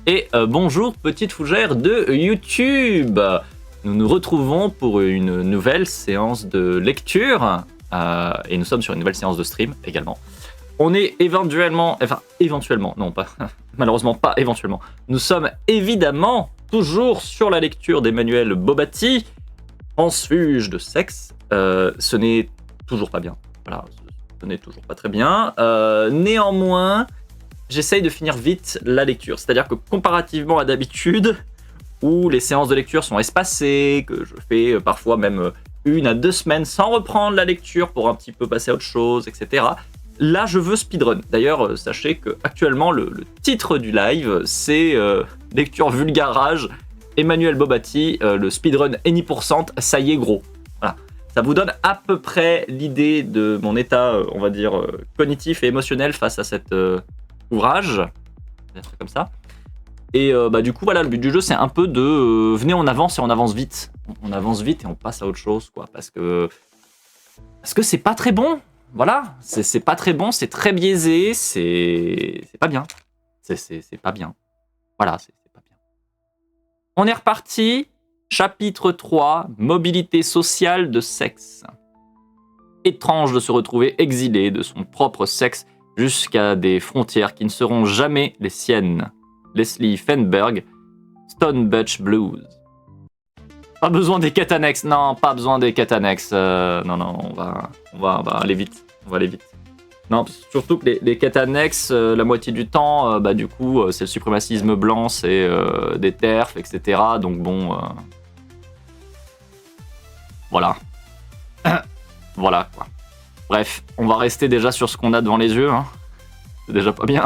Et bonjour petite fougère de YouTube. Nous nous retrouvons pour une nouvelle séance de lecture et nous sommes sur une nouvelle séance de stream également. On est éventuellement, non pas, malheureusement pas éventuellement. Nous sommes évidemment toujours sur la lecture d'Emmanuel Bobatti, Transfuge de sexe. Ce n'est toujours pas bien. Voilà, ce n'est toujours pas très bien. Néanmoins, j'essaye de finir vite la lecture. C'est-à-dire que comparativement à d'habitude, où les séances de lecture sont espacées, que je fais parfois même 1 à 2 semaines sans reprendre la lecture pour un petit peu passer à autre chose, etc. Là, je veux speedrun. D'ailleurs, sachez que actuellement le titre du live, c'est lecture vulgarage, Emmanuel Bobatti, le speedrun any%, ça y est gros. Voilà. Ça vous donne à peu près l'idée de mon état, on va dire, cognitif et émotionnel face à cet ouvrage. Un truc comme ça. Et du coup, voilà, le but du jeu, c'est un peu de venez, on avance et on avance vite. On avance vite et on passe à autre chose, quoi. Parce que c'est pas très bon. Voilà, c'est pas très bon, c'est très biaisé, c'est pas bien. C'est pas bien. Voilà, c'est pas bien. On est reparti. Chapitre 3, mobilité sociale de sexe. Étrange de se retrouver exilé de son propre sexe jusqu'à des frontières qui ne seront jamais les siennes. Leslie Fenberg, Stone Beach Blues. Pas besoin des quêtes annexes, non, pas besoin des quêtes annexes. Non, on va aller vite. On va aller vite. Non, surtout que les quêtes annexes, la moitié du temps, du coup, c'est le suprémacisme blanc, c'est des TERF, etc. Donc bon, voilà. Voilà, quoi. Bref, on va rester déjà sur ce qu'on a devant les yeux. Hein. C'est déjà pas bien.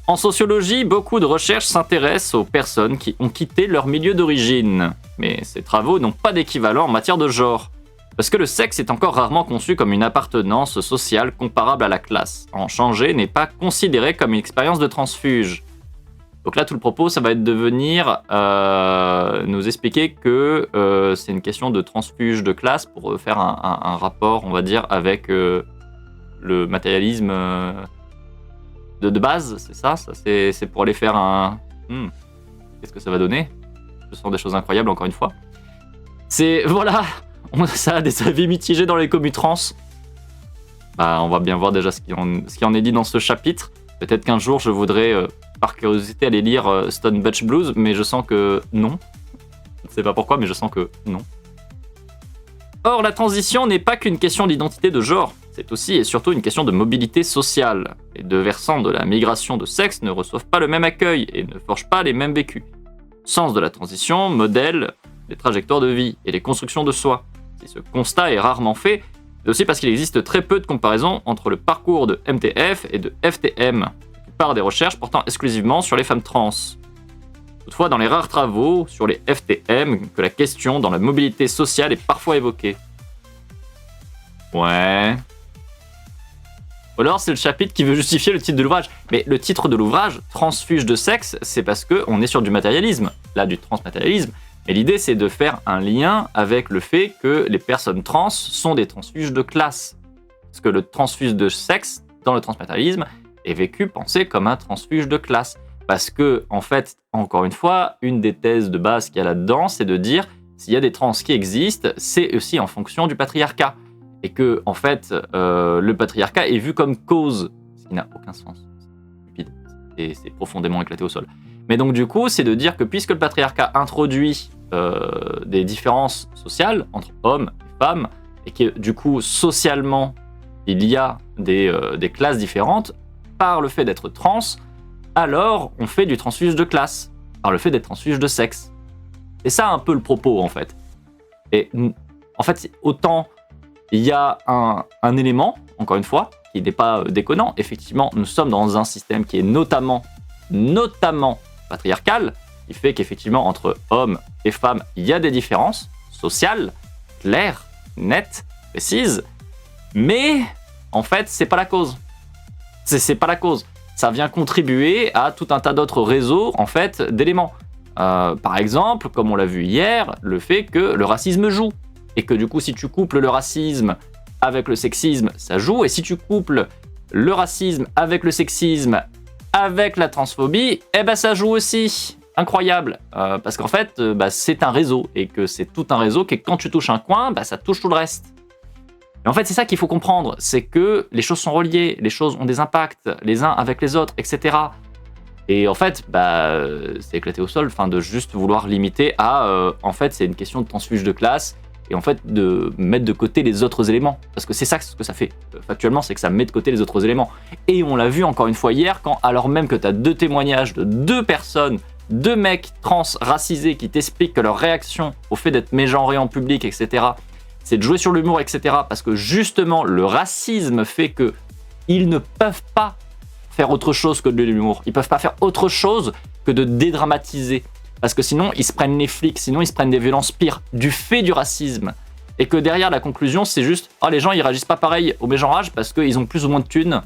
En sociologie, beaucoup de recherches s'intéressent aux personnes qui ont quitté leur milieu d'origine. Mais ces travaux n'ont pas d'équivalent en matière de genre. Parce que le sexe est encore rarement conçu comme une appartenance sociale comparable à la classe. En changer n'est pas considéré comme une expérience de transfuge. Donc là, tout le propos, ça va être de venir nous expliquer que c'est une question de transfuge de classe pour faire un rapport, on va dire, avec le matérialisme de base, c'est ça, c'est pour aller faire un... Qu'est-ce que ça va donner? Ce sont des choses incroyables, encore une fois. C'est... Voilà, ça a des avis mitigés dans les communes trans. On va bien voir déjà ce qui en est dit dans ce chapitre. Peut-être qu'un jour, je voudrais, par curiosité, aller lire Stone Beach Blues, mais je sens que non. Je ne sais pas pourquoi, mais je sens que non. Or, la transition n'est pas qu'une question d'identité de genre, c'est aussi et surtout une question de mobilité sociale. Les deux versants de la migration de sexe ne reçoivent pas le même accueil et ne forgent pas les mêmes vécus. Le sens de la transition modèle les trajectoires de vie et les constructions de soi. Si ce constat est rarement fait, c'est aussi parce qu'il existe très peu de comparaisons entre le parcours de MTF et de FTM, la plupart des recherches portant exclusivement sur les femmes trans. Toutefois, dans les rares travaux sur les FTM, que la question dans la mobilité sociale est parfois évoquée. Ouais. Ou alors c'est le chapitre qui veut justifier le titre de l'ouvrage. Mais le titre de l'ouvrage, Transfuge de sexe, c'est parce qu'on est sur du matérialisme, là du transmatérialisme. Et l'idée c'est de faire un lien avec le fait que les personnes trans sont des transfuges de classe. Parce que le transfuge de sexe, dans le transmatérialisme, est vécu, pensé comme un transfuge de classe. Parce que, en fait, encore une fois, une des thèses de base qu'il y a là-dedans, c'est de dire s'il y a des trans qui existent, c'est aussi en fonction du patriarcat. Et que, en fait, le patriarcat est vu comme cause, ce qui n'a aucun sens. C'est stupide. Et c'est profondément éclaté au sol. Mais donc, du coup, c'est de dire que puisque le patriarcat introduit des différences sociales entre hommes et femmes, et que, du coup, socialement, il y a des classes différentes, par le fait d'être trans, alors on fait du transfuge de classe, par le fait d'être transfuge de sexe. C'est ça un peu le propos, en fait. Et en fait, autant il y a un élément, encore une fois, qui n'est pas déconnant. Effectivement, nous sommes dans un système qui est notamment patriarcal, qui fait qu'effectivement, entre hommes et femmes, il y a des différences sociales, claires, nettes, précises, mais en fait, c'est pas la cause. C'est pas la cause. Ça vient contribuer à tout un tas d'autres réseaux, en fait, d'éléments. Par exemple, comme on l'a vu hier, le fait que le racisme joue. Et que du coup, si tu couples le racisme avec le sexisme, ça joue. Et si tu couples le racisme avec le sexisme avec la transphobie, ça joue aussi. Incroyable. Parce qu'en fait, c'est un réseau. Et que c'est tout un réseau que quand tu touches un coin, ça touche tout le reste. Et en fait, c'est ça qu'il faut comprendre. C'est que les choses sont reliées, les choses ont des impacts les uns avec les autres, etc. Et en fait, c'est éclaté au sol de juste vouloir limiter à... en fait, c'est une question de transfuge de classe. Et en fait, de mettre de côté les autres éléments. Parce que c'est ça ce que ça fait. Factuellement, c'est que ça met de côté les autres éléments. Et on l'a vu encore une fois hier, quand alors même que tu as 2 témoignages de 2 personnes, 2 mecs trans racisés qui t'expliquent que leur réaction au fait d'être mégenré en public, etc., c'est de jouer sur l'humour, etc. Parce que justement, le racisme fait que ils ne peuvent pas faire autre chose que de l'humour. Ils peuvent pas faire autre chose que de dédramatiser. Parce que sinon, ils se prennent les flics, sinon ils se prennent des violences pires du fait du racisme. Et que derrière, la conclusion, c'est juste « Oh, les gens, ils réagissent pas pareil au mégenrage parce qu'ils ont plus ou moins de thunes. »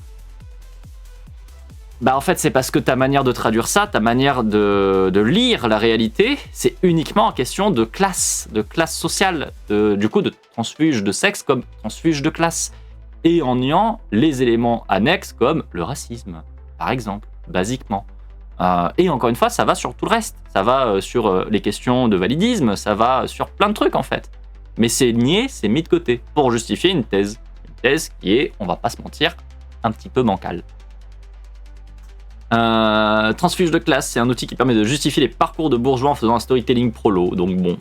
En fait, c'est parce que ta manière de traduire ça, ta manière de lire la réalité, c'est uniquement en question de classe sociale, du coup, de transfuge de sexe comme transfuge de classe. Et en niant les éléments annexes comme le racisme, par exemple, basiquement. Et encore une fois, ça va sur tout le reste. Ça va sur les questions de validisme, ça va sur plein de trucs en fait. Mais c'est nié, c'est mis de côté pour justifier une thèse. Une thèse qui est, on va pas se mentir, un petit peu bancale. Transfuge de classe, c'est un outil qui permet de justifier les parcours de bourgeois en faisant un storytelling prolo. Donc bon.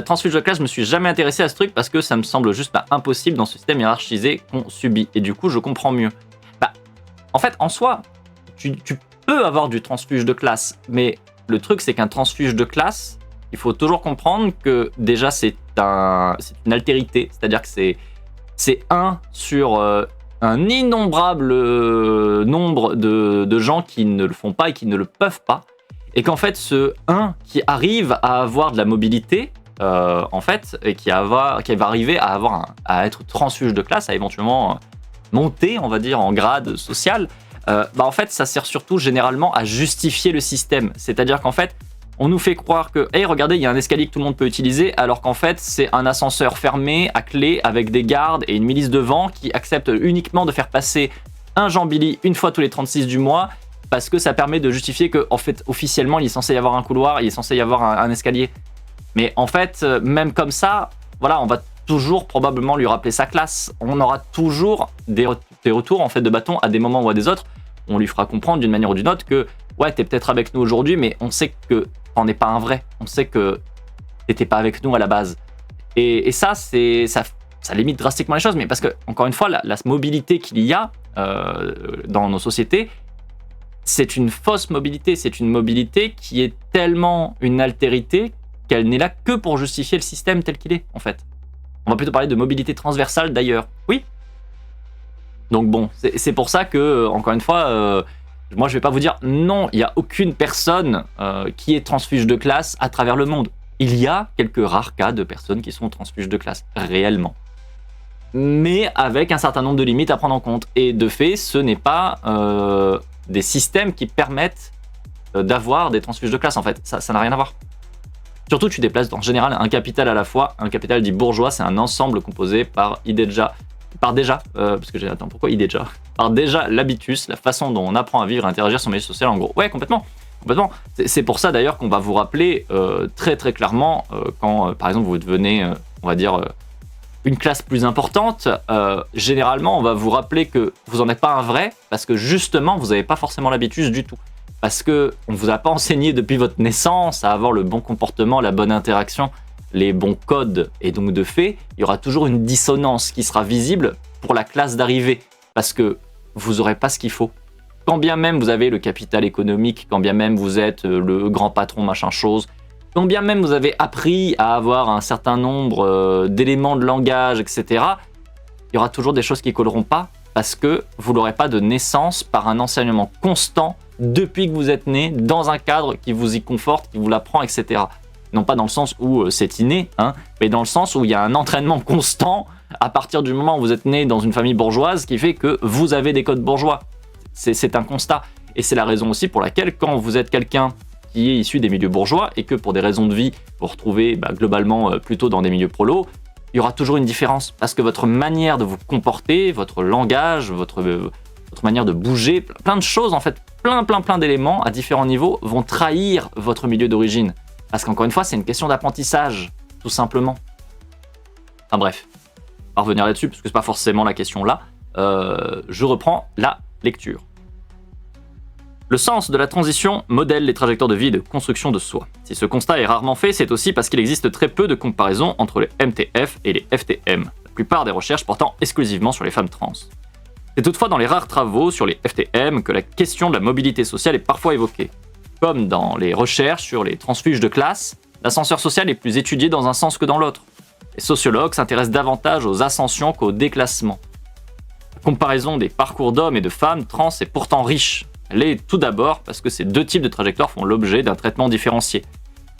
Transfuge de classe, je me suis jamais intéressé à ce truc parce que ça me semble juste impossible dans ce système hiérarchisé qu'on subit. Et du coup, je comprends mieux. En fait, en soi, tu peux avoir du transfuge de classe, mais le truc, c'est qu'un transfuge de classe, il faut toujours comprendre que déjà, c'est une altérité, c'est-à-dire que c'est 1 sur un innombrable nombre de gens qui ne le font pas et qui ne le peuvent pas, et qu'en fait, ce 1 qui arrive à avoir de la mobilité, en fait, et qui va arriver à être transfuge de classe, à éventuellement... monter, on va dire, en grade social, en fait, ça sert surtout généralement à justifier le système. C'est-à-dire qu'en fait, on nous fait croire que, hey, regardez, il y a un escalier que tout le monde peut utiliser, alors qu'en fait, c'est un ascenseur fermé, à clé, avec des gardes et une milice devant qui accepte uniquement de faire passer un Jean Billy une fois tous les 36 du mois, parce que ça permet de justifier que, en fait, officiellement, il est censé y avoir un couloir, il est censé y avoir un escalier. Mais en fait, même comme ça, voilà, on va toujours probablement lui rappeler sa classe. On aura toujours des retours en fait de bâton à des moments ou à des autres. On lui fera comprendre d'une manière ou d'une autre que ouais, t'es peut-être avec nous aujourd'hui, mais on sait que t'en es pas un vrai. On sait que t'étais pas avec nous à la base. Et ça, ça limite drastiquement les choses. Mais parce que encore une fois, la mobilité qu'il y a dans nos sociétés, c'est une fausse mobilité. C'est une mobilité qui est tellement une altérité qu'elle n'est là que pour justifier le système tel qu'il est en fait. On va plutôt parler de mobilité transversale d'ailleurs. Oui. Donc bon, c'est pour ça que, encore une fois, moi je vais pas vous dire non, il n'y a aucune personne qui est transfuge de classe à travers le monde. Il y a quelques rares cas de personnes qui sont transfuges de classe, réellement. Mais avec un certain nombre de limites à prendre en compte. Et de fait, ce n'est pas des systèmes qui permettent d'avoir des transfuges de classe en fait. Ça n'a rien à voir. Surtout, tu déplaces en général un capital à la fois. Un capital dit bourgeois, c'est un ensemble composé par pourquoi IDEJA Par déjà l'habitus, la façon dont on apprend à vivre et à interagir sur le milieu social en gros. Ouais, complètement. C'est pour ça d'ailleurs qu'on va vous rappeler très très clairement quand par exemple vous devenez, on va dire, une classe plus importante, généralement on va vous rappeler que vous n'en êtes pas un vrai parce que justement vous n'avez pas forcément l'habitus du tout. Parce qu'on ne vous a pas enseigné depuis votre naissance à avoir le bon comportement, la bonne interaction, les bons codes. Et donc de fait, il y aura toujours une dissonance qui sera visible pour la classe d'arrivée. Parce que vous n'aurez pas ce qu'il faut. Quand bien même vous avez le capital économique, quand bien même vous êtes le grand patron machin chose, quand bien même vous avez appris à avoir un certain nombre d'éléments de langage, etc., il y aura toujours des choses qui ne colleront pas parce que vous n'aurez pas de naissance par un enseignement constant depuis que vous êtes né, dans un cadre qui vous y conforte, qui vous l'apprend, etc. Non pas dans le sens où c'est inné, mais dans le sens où il y a un entraînement constant à partir du moment où vous êtes né dans une famille bourgeoise qui fait que vous avez des codes bourgeois. C'est un constat. Et c'est la raison aussi pour laquelle quand vous êtes quelqu'un qui est issu des milieux bourgeois et que pour des raisons de vie, vous vous retrouvez globalement plutôt dans des milieux prolos, il y aura toujours une différence parce que votre manière de vous comporter, votre langage, votre votre manière de bouger, plein de choses en fait, plein d'éléments à différents niveaux vont trahir votre milieu d'origine. Parce qu'encore une fois, c'est une question d'apprentissage, tout simplement. Enfin bref, on va revenir là-dessus, parce que c'est pas forcément la question là. Je reprends la lecture. Le sens de la transition modèle les trajectoires de vie et de construction de soi. Si ce constat est rarement fait, c'est aussi parce qu'il existe très peu de comparaisons entre les MTF et les FTM, la plupart des recherches portant exclusivement sur les femmes trans. C'est toutefois dans les rares travaux sur les FTM que la question de la mobilité sociale est parfois évoquée. Comme dans les recherches sur les transfuges de classe, l'ascenseur social est plus étudié dans un sens que dans l'autre. Les sociologues s'intéressent davantage aux ascensions qu'aux déclassements. La comparaison des parcours d'hommes et de femmes trans est pourtant riche. Elle est tout d'abord parce que ces deux types de trajectoires font l'objet d'un traitement différencié.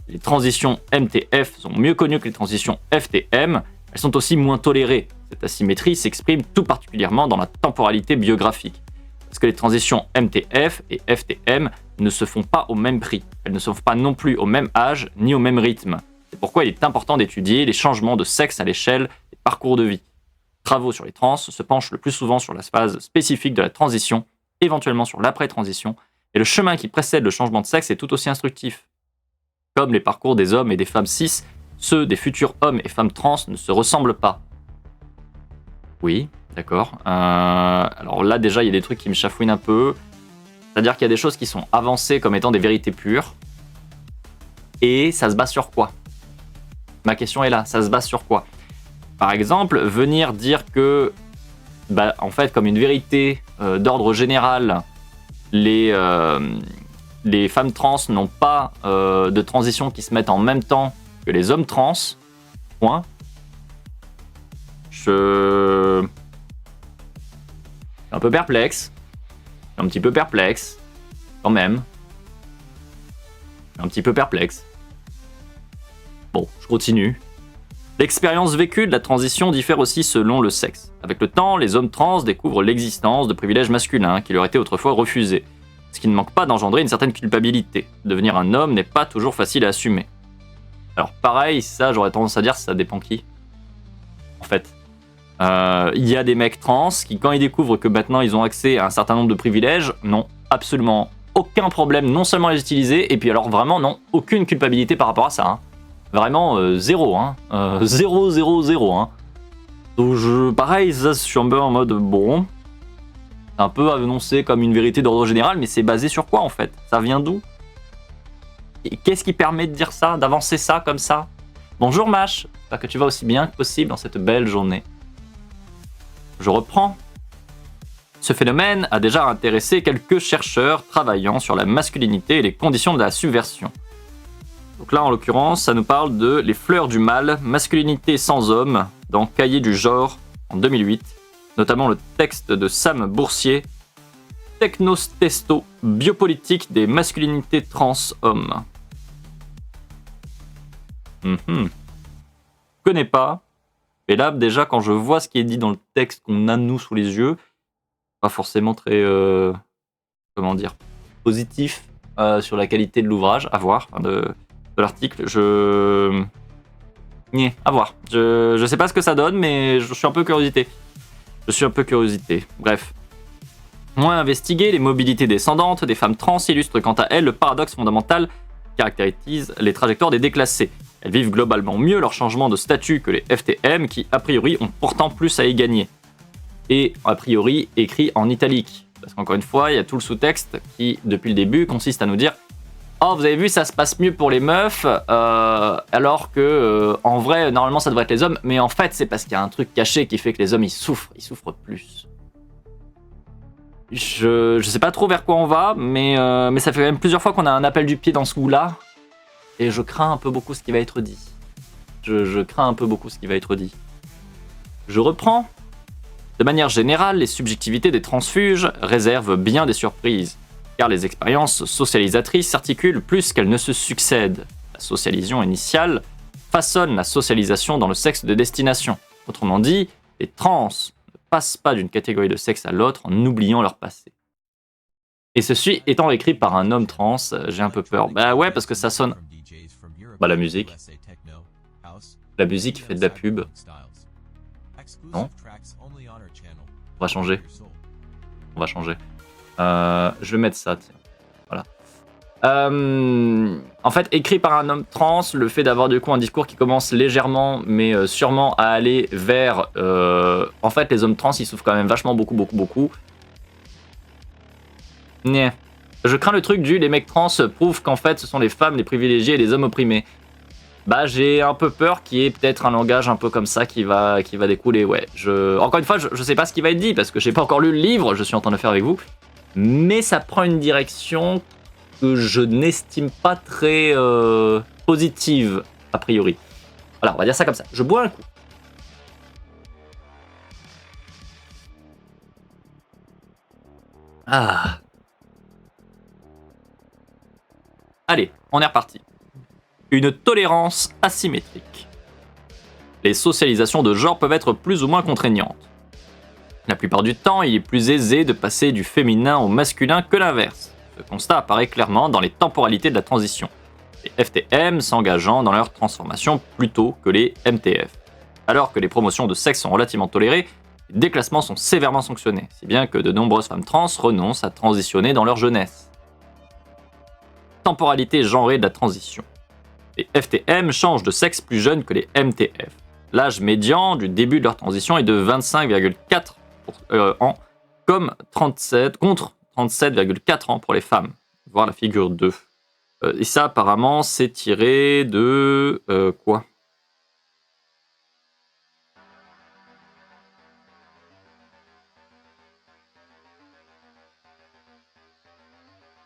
Les transitions MTF sont mieux connues que les transitions FTM, elles sont aussi moins tolérées. Cette asymétrie s'exprime tout particulièrement dans la temporalité biographique. Parce que les transitions MTF et FTM ne se font pas au même prix. Elles ne se font pas non plus au même âge ni au même rythme. C'est pourquoi il est important d'étudier les changements de sexe à l'échelle des parcours de vie. Les travaux sur les trans se penchent le plus souvent sur la phase spécifique de la transition, éventuellement sur l'après-transition, et le chemin qui précède le changement de sexe est tout aussi instructif. Comme les parcours des hommes et des femmes cis, ceux des futurs hommes et femmes trans ne se ressemblent pas. Oui, d'accord. Alors là, déjà, il y a des trucs qui me chafouinent un peu. C'est-à-dire qu'il y a des choses qui sont avancées comme étant des vérités pures. Et ça se base sur quoi? Ma question est là, ça se base sur quoi? Par exemple, venir dire que, en fait, comme une vérité d'ordre général, les femmes trans n'ont pas de transition qui se mettent en même temps que les hommes trans, point. Je suis un peu perplexe. Un petit peu perplexe. Quand même. Un petit peu perplexe. Bon, je continue. L'expérience vécue de la transition diffère aussi selon le sexe. Avec le temps, les hommes trans découvrent l'existence de privilèges masculins qui leur étaient autrefois refusés. Ce qui ne manque pas d'engendrer une certaine culpabilité. Devenir un homme n'est pas toujours facile à assumer. Alors pareil, ça j'aurais tendance à dire ça dépend qui. En fait, il y a des mecs trans qui quand ils découvrent que maintenant ils ont accès à un certain nombre de privilèges, n'ont absolument aucun problème non seulement à les utiliser, et puis alors vraiment non, aucune culpabilité par rapport à ça. Hein. Vraiment zéro, hein. Zéro. Hein. Donc pareil, ça je suis un peu en mode bon, c'est un peu annoncé comme une vérité d'ordre général, mais c'est basé sur quoi en fait? Ça vient d'où? Et qu'est-ce qui permet de dire ça, d'avancer ça comme ça? Bonjour Mash, j'espère que tu vas aussi bien que possible dans cette belle journée. Je reprends. Ce phénomène a déjà intéressé quelques chercheurs travaillant sur la masculinité et les conditions de la subversion. Donc là, en l'occurrence, ça nous parle de Les fleurs du mal, masculinité sans homme, dans Cahiers du genre, en 2008, notamment le texte de Sam Boursier, Technostesto, biopolitique des masculinités trans-hommes. Je connais pas. Et là, déjà, quand je vois ce qui est dit dans le texte qu'on a nous sous les yeux, pas forcément très, comment dire, positif sur la qualité de l'ouvrage, à voir, de l'article. À voir. Je sais pas ce que ça donne, mais je suis un peu curiosité. Bref. Moins investigué, les mobilités descendantes des femmes trans illustrent quant à elles le paradoxe fondamental qui caractérise les trajectoires des déclassés. Elles vivent globalement mieux leur changement de statut que les FTM qui, a priori, ont pourtant plus à y gagner. Et, a priori, écrit en italique. Parce qu'encore une fois, il y a tout le sous-texte qui, depuis le début, consiste à nous dire « Oh, vous avez vu, ça se passe mieux pour les meufs, alors que, en vrai, normalement, ça devrait être les hommes. Mais en fait, c'est parce qu'il y a un truc caché qui fait que les hommes, ils souffrent plus. » Je sais pas trop vers quoi on va, mais ça fait quand même plusieurs fois qu'on a un appel du pied dans ce goût-là. Et je crains un peu beaucoup ce qui va être dit. Je reprends. De manière générale, les subjectivités des transfuges réservent bien des surprises, car les expériences socialisatrices s'articulent plus qu'elles ne se succèdent. La socialisation initiale façonne la socialisation dans le sexe de destination. Autrement dit, les trans ne passent pas d'une catégorie de sexe à l'autre en oubliant leur passé. Et ceci étant écrit par un homme trans, j'ai un peu peur. Bah ouais, parce que ça sonne... la musique. La musique fait de la pub. Non? On va changer. On va changer. Je vais mettre ça, tiens. Voilà. En fait, écrit par un homme trans, le fait d'avoir du coup un discours qui commence légèrement, mais sûrement à aller vers... En fait, les hommes trans, ils souffrent quand même vachement beaucoup. Né. Je crains le truc du les mecs trans prouvent qu'en fait, ce sont les femmes les privilégiées et les hommes opprimés. Bah, j'ai un peu peur qu'il y ait peut-être un langage un peu comme ça qui va découler, ouais. Encore une fois, je sais pas ce qui va être dit, parce que j'ai pas encore lu le livre, je suis en train de le faire avec vous, mais ça prend une direction que je n'estime pas très positive, a priori. Voilà, on va dire ça comme ça. Je bois un coup. Ah. Allez, on est reparti. Une tolérance asymétrique. Les socialisations de genre peuvent être plus ou moins contraignantes. La plupart du temps, il est plus aisé de passer du féminin au masculin que l'inverse. Ce constat apparaît clairement dans les temporalités de la transition. Les FTM s'engageant dans leur transformation plus tôt que les MTF. Alors que les promotions de sexe sont relativement tolérées, les déclassements sont sévèrement sanctionnés, si bien que de nombreuses femmes trans renoncent à transitionner dans leur jeunesse. Temporalité genrée de la transition. Les FTM changent de sexe plus jeunes que les MTF. L'âge médian du début de leur transition est de 25,4 ans contre 37,4 ans pour les femmes. Voir la figure 2. Et ça, apparemment, c'est tiré de... quoi ?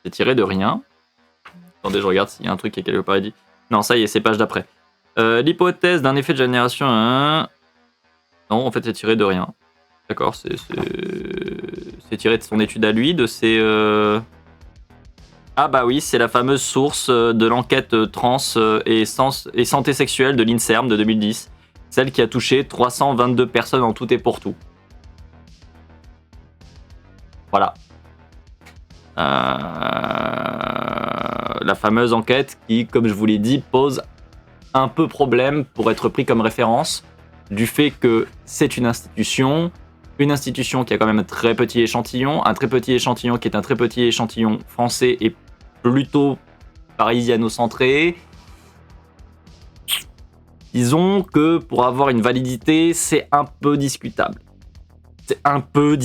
C'est tiré de rien. Attendez, je regarde s'il y a un truc qui est quelque part dit. Non, ça y est, c'est page d'après. L'hypothèse d'un effet de génération... Non, en fait, c'est tiré de rien. D'accord, c'est tiré de son étude à lui, de ses... Ah bah oui, c'est la fameuse source de l'enquête trans et santé sexuelle de l'INSERM de 2010. Celle qui a touché 322 personnes en tout et pour tout. Voilà. La fameuse enquête qui, comme je vous l'ai dit, pose un peu problème pour être pris comme référence du fait que c'est une institution qui a quand même un très petit échantillon qui est un très petit échantillon français et plutôt parisiano-centré. Disons que pour avoir une validité, c'est un peu discutable. Un peu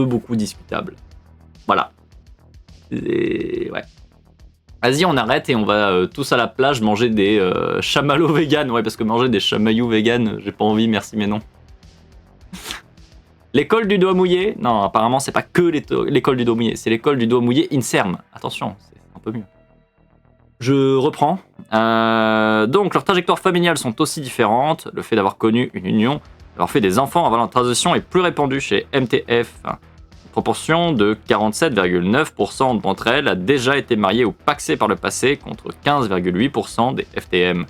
beaucoup discutable. Voilà. Et ouais. Vas-y, on arrête et on va tous à la plage manger des chamallows vegan. Ouais, parce que manger des chamailloux vegan, j'ai pas envie, merci, mais non. L'école du doigt mouillé. Non, apparemment, c'est pas que l'école du doigt mouillé, c'est l'école du doigt mouillé INSERM. Attention, c'est un peu mieux. Je reprends. Donc, leurs trajectoires familiales sont aussi différentes. Le fait d'avoir connu une union, d'avoir fait des enfants avant la transition est plus répandu chez MTF. Une proportion de 47,9% d'entre elles a déjà été mariée ou paxée par le passé contre 15,8% des FTM.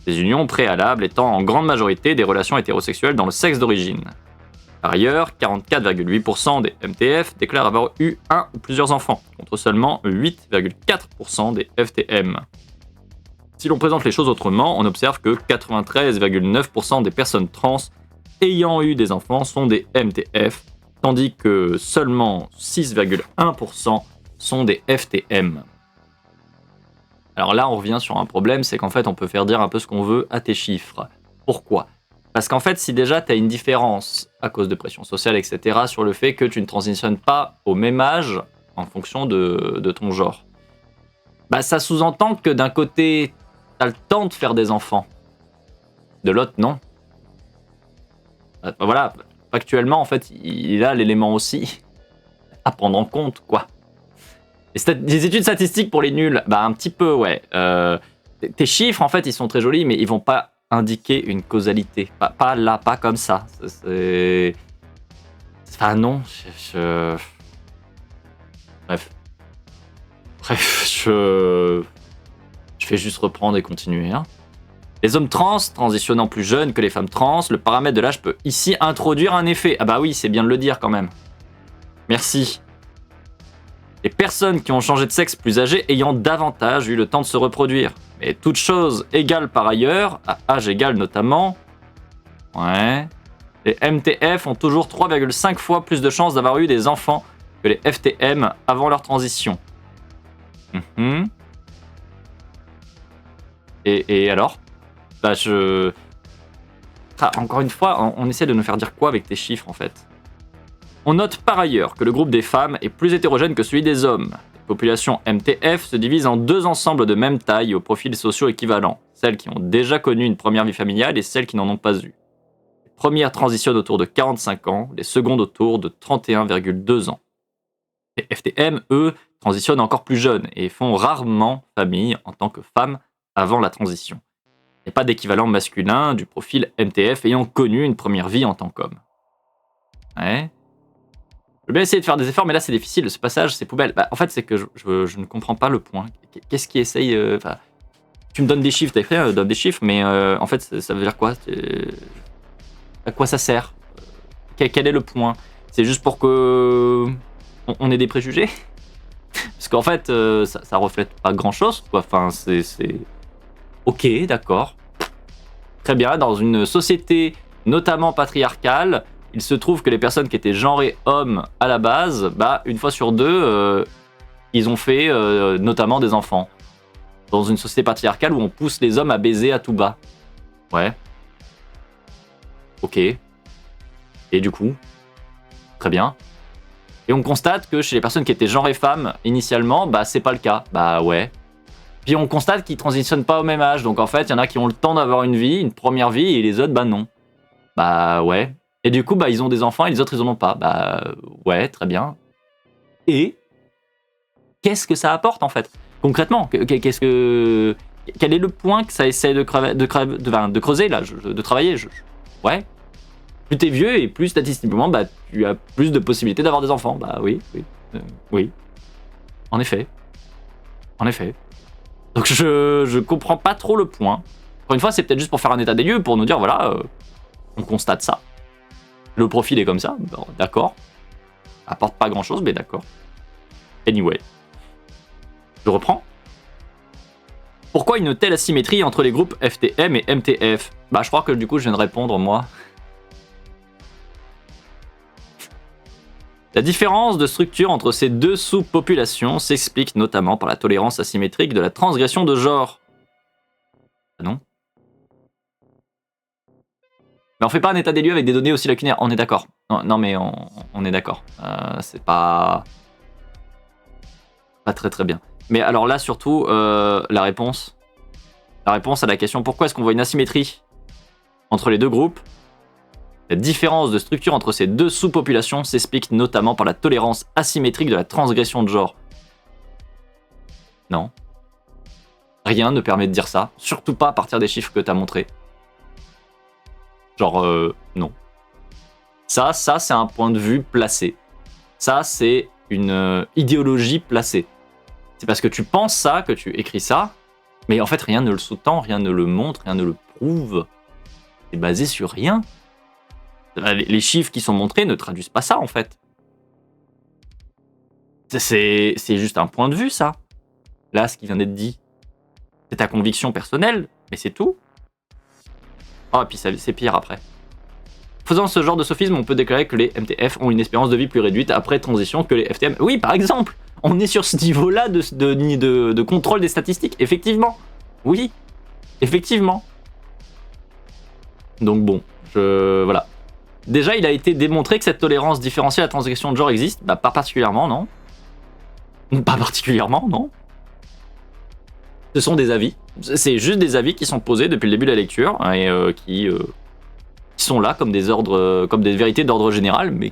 Ces unions préalables étant en grande majorité des relations hétérosexuelles dans le sexe d'origine. Par ailleurs, 44,8% des MTF déclarent avoir eu un ou plusieurs enfants, contre seulement 8,4% des FTM. Si l'on présente les choses autrement, on observe que 93,9% des personnes trans ayant eu des enfants sont des MTF, tandis que seulement 6,1% sont des FTM. Alors là, on revient sur un problème, c'est qu'en fait, on peut faire dire un peu ce qu'on veut à tes chiffres. Pourquoi ? Parce qu'en fait, si déjà tu as une différence à cause de pression sociale, etc., sur le fait que tu ne transitionnes pas au même âge en fonction de ton genre, bah ça sous-entend que d'un côté, tu as le temps de faire des enfants, de l'autre, non. Bah, voilà, factuellement, en fait, il a l'élément aussi à prendre en compte, quoi. Les études statistiques pour les nuls, bah un petit peu, ouais. Tes chiffres, en fait, ils sont très jolis, mais ils vont pas indiquer une causalité. Pas là, pas comme ça. C'est... Enfin, non. Bref, je vais juste reprendre et continuer. Hein. Les hommes trans transitionnant plus jeunes que les femmes trans, le paramètre de l'âge peut ici introduire un effet. Ah bah oui, c'est bien de le dire quand même. Merci. Les personnes qui ont changé de sexe plus âgées ayant davantage eu le temps de se reproduire. Mais toutes choses égales par ailleurs, à âge égal notamment. Ouais. Les MTF ont toujours 3,5 fois plus de chances d'avoir eu des enfants que les FTM avant leur transition. Et alors bah encore une fois, on essaie de nous faire dire quoi avec tes chiffres en fait. On note par ailleurs que le groupe des femmes est plus hétérogène que celui des hommes. Les populations MTF se divisent en deux ensembles de même taille aux profils sociaux équivalents. Celles qui ont déjà connu une première vie familiale et celles qui n'en ont pas eu. Les premières transitionnent autour de 45 ans, les secondes autour de 31,2 ans. Les FTM, eux, transitionnent encore plus jeunes et font rarement famille en tant que femmes avant la transition. Il n'y a pas d'équivalent masculin du profil MTF ayant connu une première vie en tant qu'homme. Ouais. Je vais bien essayer de faire des efforts, mais là c'est difficile, ce passage, c'est poubelle. Bah, en fait, c'est que je ne comprends pas le point. Qu'est-ce qui essaye tu me donnes des chiffres, t'as fait, donne des chiffres, mais en fait, ça veut dire quoi? À quoi ça sert? Quel est le point? C'est juste pour que on ait des préjugés? Parce qu'en fait, ça reflète pas grand-chose, quoi. Enfin, c'est... Ok, d'accord. Très bien, dans une société notamment patriarcale, il se trouve que les personnes qui étaient genrées hommes à la base, bah, une fois sur deux, ils ont fait notamment des enfants. Dans une société patriarcale où on pousse les hommes à baiser à tout bas. Ouais. Ok. Et du coup, très bien. Et on constate que chez les personnes qui étaient genrées femmes, initialement, bah c'est pas le cas. Bah ouais. Puis on constate qu'ils transitionnent pas au même âge. Donc en fait, il y en a qui ont le temps d'avoir une vie, une première vie, et les autres, bah non. Bah ouais. Et du coup, bah ils ont des enfants et les autres, ils en ont pas. Bah ouais, très bien. Et qu'est-ce que ça apporte en fait? Concrètement, qu'est-ce que... Quel est le point que ça essaie de creuser là, de travailler ouais. Plus t'es vieux et plus statistiquement, bah tu as plus de possibilités d'avoir des enfants. Bah oui. Oui. En effet. Donc je comprends pas trop le point. Encore une fois, c'est peut-être juste pour faire un état des lieux, pour nous dire voilà, on constate ça. Le profil est comme ça, bon, d'accord. Apporte pas grand-chose, mais d'accord. Anyway. Je reprends. Pourquoi une telle asymétrie entre les groupes FTM et MTF? Bah je crois que du coup je viens de répondre moi. La différence de structure entre ces deux sous-populations s'explique notamment par la tolérance asymétrique de la transgression de genre. Ah non? Mais on fait pas un état des lieux avec des données aussi lacunaires, on est d'accord. Non mais on est d'accord. C'est pas très très bien. Mais alors là, surtout, la réponse à la question pourquoi est-ce qu'on voit une asymétrie entre les deux groupes, la différence de structure entre ces deux sous-populations s'explique notamment par la tolérance asymétrique de la transgression de genre. Non. Rien ne permet de dire ça, surtout pas à partir des chiffres que t'as montrés. Genre, non. Ça c'est un point de vue placé. Ça, c'est une idéologie placée. C'est parce que tu penses ça, que tu écris ça, mais en fait rien ne le sous-tend, rien ne le montre, rien ne le prouve. C'est basé sur rien. Les chiffres qui sont montrés ne traduisent pas ça en fait. C'est juste un point de vue ça. Là, ce qui vient d'être dit, c'est ta conviction personnelle, mais c'est tout. Ah, et puis c'est pire après. Faisant ce genre de sophisme, on peut déclarer que les MTF ont une espérance de vie plus réduite après transition que les FTM. Oui, par exemple, on est sur ce niveau-là de contrôle des statistiques. Effectivement. Oui. Effectivement. Donc bon, voilà. Déjà, il a été démontré que cette tolérance différentielle à la transgression de genre existe. Bah, pas particulièrement, non. Pas particulièrement, non. Ce sont des avis. C'est juste des avis qui sont posés depuis le début de la lecture et qui sont là comme des ordres, comme des vérités d'ordre général, mais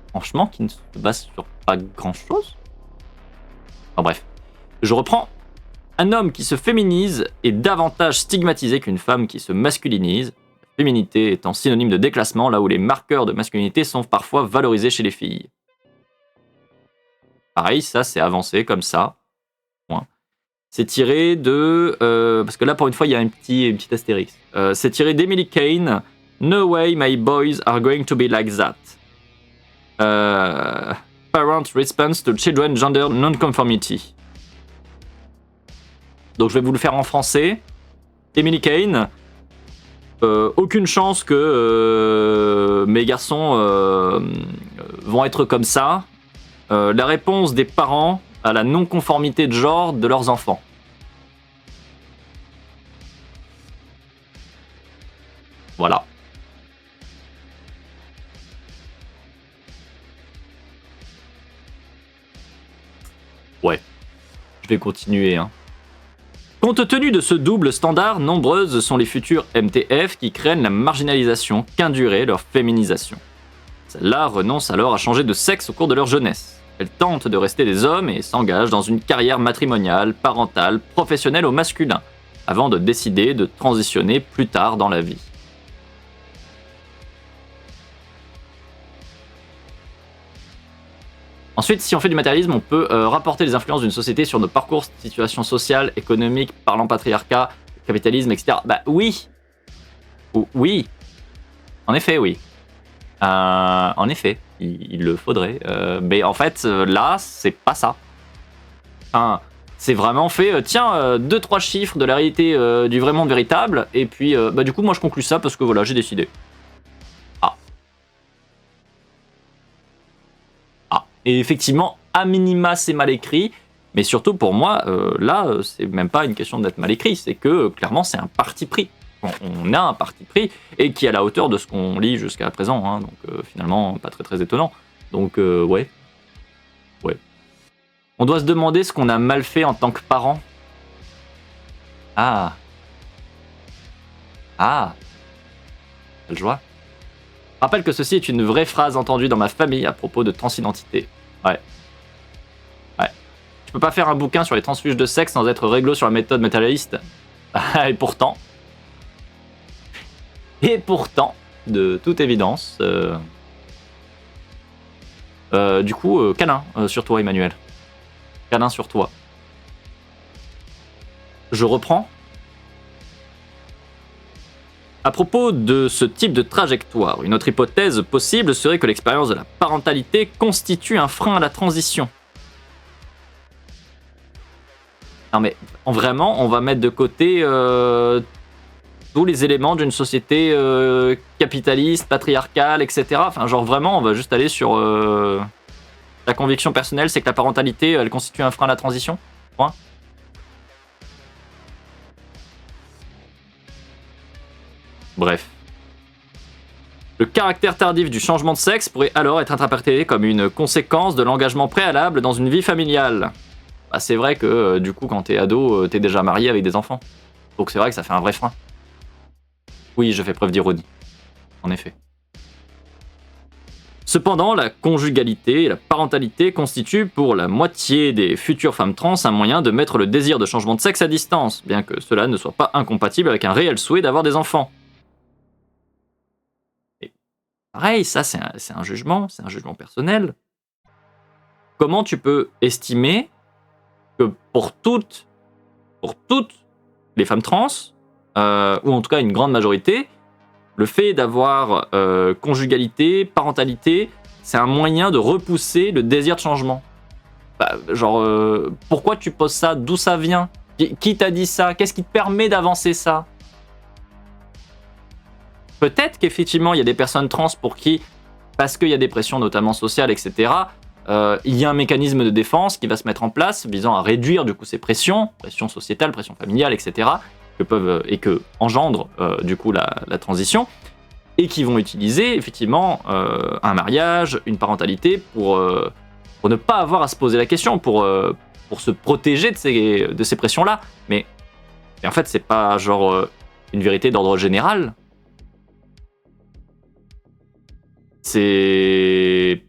franchement qui ne se basent sur pas grand-chose. Enfin bref, je reprends. Un homme qui se féminise est davantage stigmatisé qu'une femme qui se masculinise, la féminité étant synonyme de déclassement là où les marqueurs de masculinité sont parfois valorisés chez les filles. Pareil, ça c'est avancé comme ça. Point. C'est tiré de... parce que là pour une fois il y a une petite astérix. C'est tiré d'Emily Kane. No way my boys are going to be like that. Parent response to children gender non-conformity. Donc je vais vous le faire en français. Emily Kane. aucune chance que mes garçons vont être comme ça. La réponse des parents à la non-conformité de genre de leurs enfants. Voilà. Ouais. Je vais continuer, hein. Compte tenu de ce double standard, nombreuses sont les futures MTF qui craignent la marginalisation qu'induirait leur féminisation. Celles-là renoncent alors à changer de sexe au cours de leur jeunesse. Elles tentent de rester des hommes et s'engagent dans une carrière matrimoniale, parentale, professionnelle au masculin, avant de décider de transitionner plus tard dans la vie. Ensuite, si on fait du matérialisme, on peut rapporter les influences d'une société sur nos parcours, situation sociale, économique, parlant patriarcat, capitalisme, etc. Bah oui. Oui. En effet, oui. En effet, il le faudrait. Mais en fait, là, c'est pas ça. Enfin, c'est vraiment fait, tiens, 2-3 chiffres de la réalité du vrai monde véritable, et puis, bah du coup, moi je conclus ça parce que voilà, j'ai décidé. Et effectivement, à minima, c'est mal écrit. Mais surtout, pour moi, là, c'est même pas une question d'être mal écrit. C'est que, clairement, c'est un parti pris. On a un parti pris et qui est à la hauteur de ce qu'on lit jusqu'à présent. Hein, donc, finalement, pas très, très étonnant. Donc, ouais. On doit se demander ce qu'on a mal fait en tant que parent. Quelle joie. Rappelle que ceci est une vraie phrase entendue dans ma famille à propos de transidentité. Ouais. Tu peux pas faire un bouquin sur les transfuges de sexe sans être réglo sur la méthode matérialiste. Et pourtant, de toute évidence, du coup, câlin sur toi, Emmanuel. Câlin sur toi. Je reprends. À propos de ce type de trajectoire, une autre hypothèse possible serait que l'expérience de la parentalité constitue un frein à la transition. Non mais, vraiment, on va mettre de côté tous les éléments d'une société capitaliste, patriarcale, etc. Enfin, genre vraiment, on va juste aller sur... la conviction personnelle, c'est que la parentalité, elle constitue un frein à la transition. Point. Bref. Le caractère tardif du changement de sexe pourrait alors être interprété comme une conséquence de l'engagement préalable dans une vie familiale. Bah, c'est vrai que du coup, quand t'es ado, t'es déjà marié avec des enfants. Donc c'est vrai que ça fait un vrai frein. Oui, je fais preuve d'ironie. En effet. Cependant, la conjugalité et la parentalité constituent pour la moitié des futures femmes trans un moyen de mettre le désir de changement de sexe à distance, bien que cela ne soit pas incompatible avec un réel souhait d'avoir des enfants. Et pareil, ça c'est un jugement personnel. Comment tu peux estimer que pour toutes les femmes trans, ou en tout cas une grande majorité, le fait d'avoir conjugalité, parentalité, c'est un moyen de repousser le désir de changement. Bah, genre, pourquoi tu poses ça? D'où ça vient? Qui t'a dit ça? Qu'est-ce qui te permet d'avancer ça? Peut-être qu'effectivement, il y a des personnes trans pour qui, parce qu'il y a des pressions notamment sociales, etc., il y a un mécanisme de défense qui va se mettre en place visant à réduire du coup ces pressions sociétales, pressions familiales, etc., que engendre du coup la transition, et qui vont utiliser effectivement un mariage, une parentalité pour ne pas avoir à se poser la question, pour se protéger de ces pressions-là. Mais en fait, c'est pas genre une vérité d'ordre général. C'est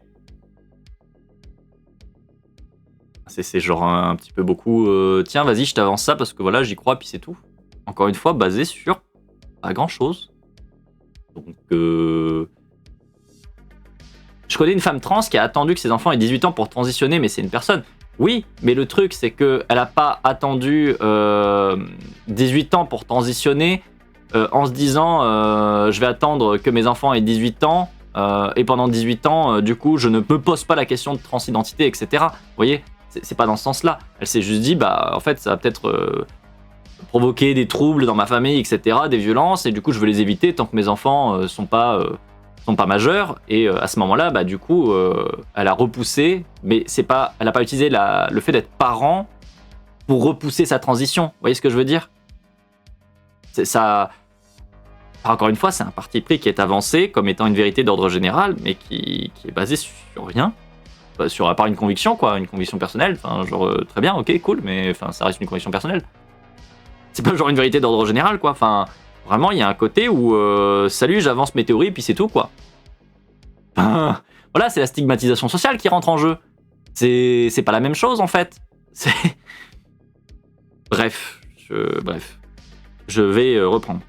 genre un petit peu beaucoup tiens, vas-y, je t'avance ça parce que voilà, j'y crois, puis c'est tout. Encore une fois, basé sur pas grand-chose. Donc, je connais une femme trans qui a attendu que ses enfants aient 18 ans pour transitionner, mais c'est une personne. Oui, mais le truc, c'est qu'elle n'a pas attendu 18 ans pour transitionner en se disant je vais attendre que mes enfants aient 18 ans et pendant 18 ans, du coup, je ne me pose pas la question de transidentité, etc. Vous voyez, c'est pas dans ce sens-là. Elle s'est juste dit, bah, en fait, ça va peut-être provoquer des troubles dans ma famille, etc., des violences, et du coup je veux les éviter tant que mes enfants sont pas majeurs. Et à ce moment-là, bah du coup, elle a repoussé, mais elle a pas utilisé le fait d'être parent pour repousser sa transition. Vous voyez ce que je veux dire? Ça. Encore une fois, c'est un parti pris qui est avancé comme étant une vérité d'ordre général, mais qui est basé sur rien. À part une conviction, quoi, une conviction personnelle. Enfin, genre, très bien, ok, cool, mais enfin, ça reste une conviction personnelle. C'est pas genre une vérité d'ordre général, quoi. Enfin, vraiment, il y a un côté où, salut, j'avance mes théories, puis c'est tout, quoi. Enfin, voilà, c'est la stigmatisation sociale qui rentre en jeu. C'est pas la même chose, en fait. Bref, je vais reprendre.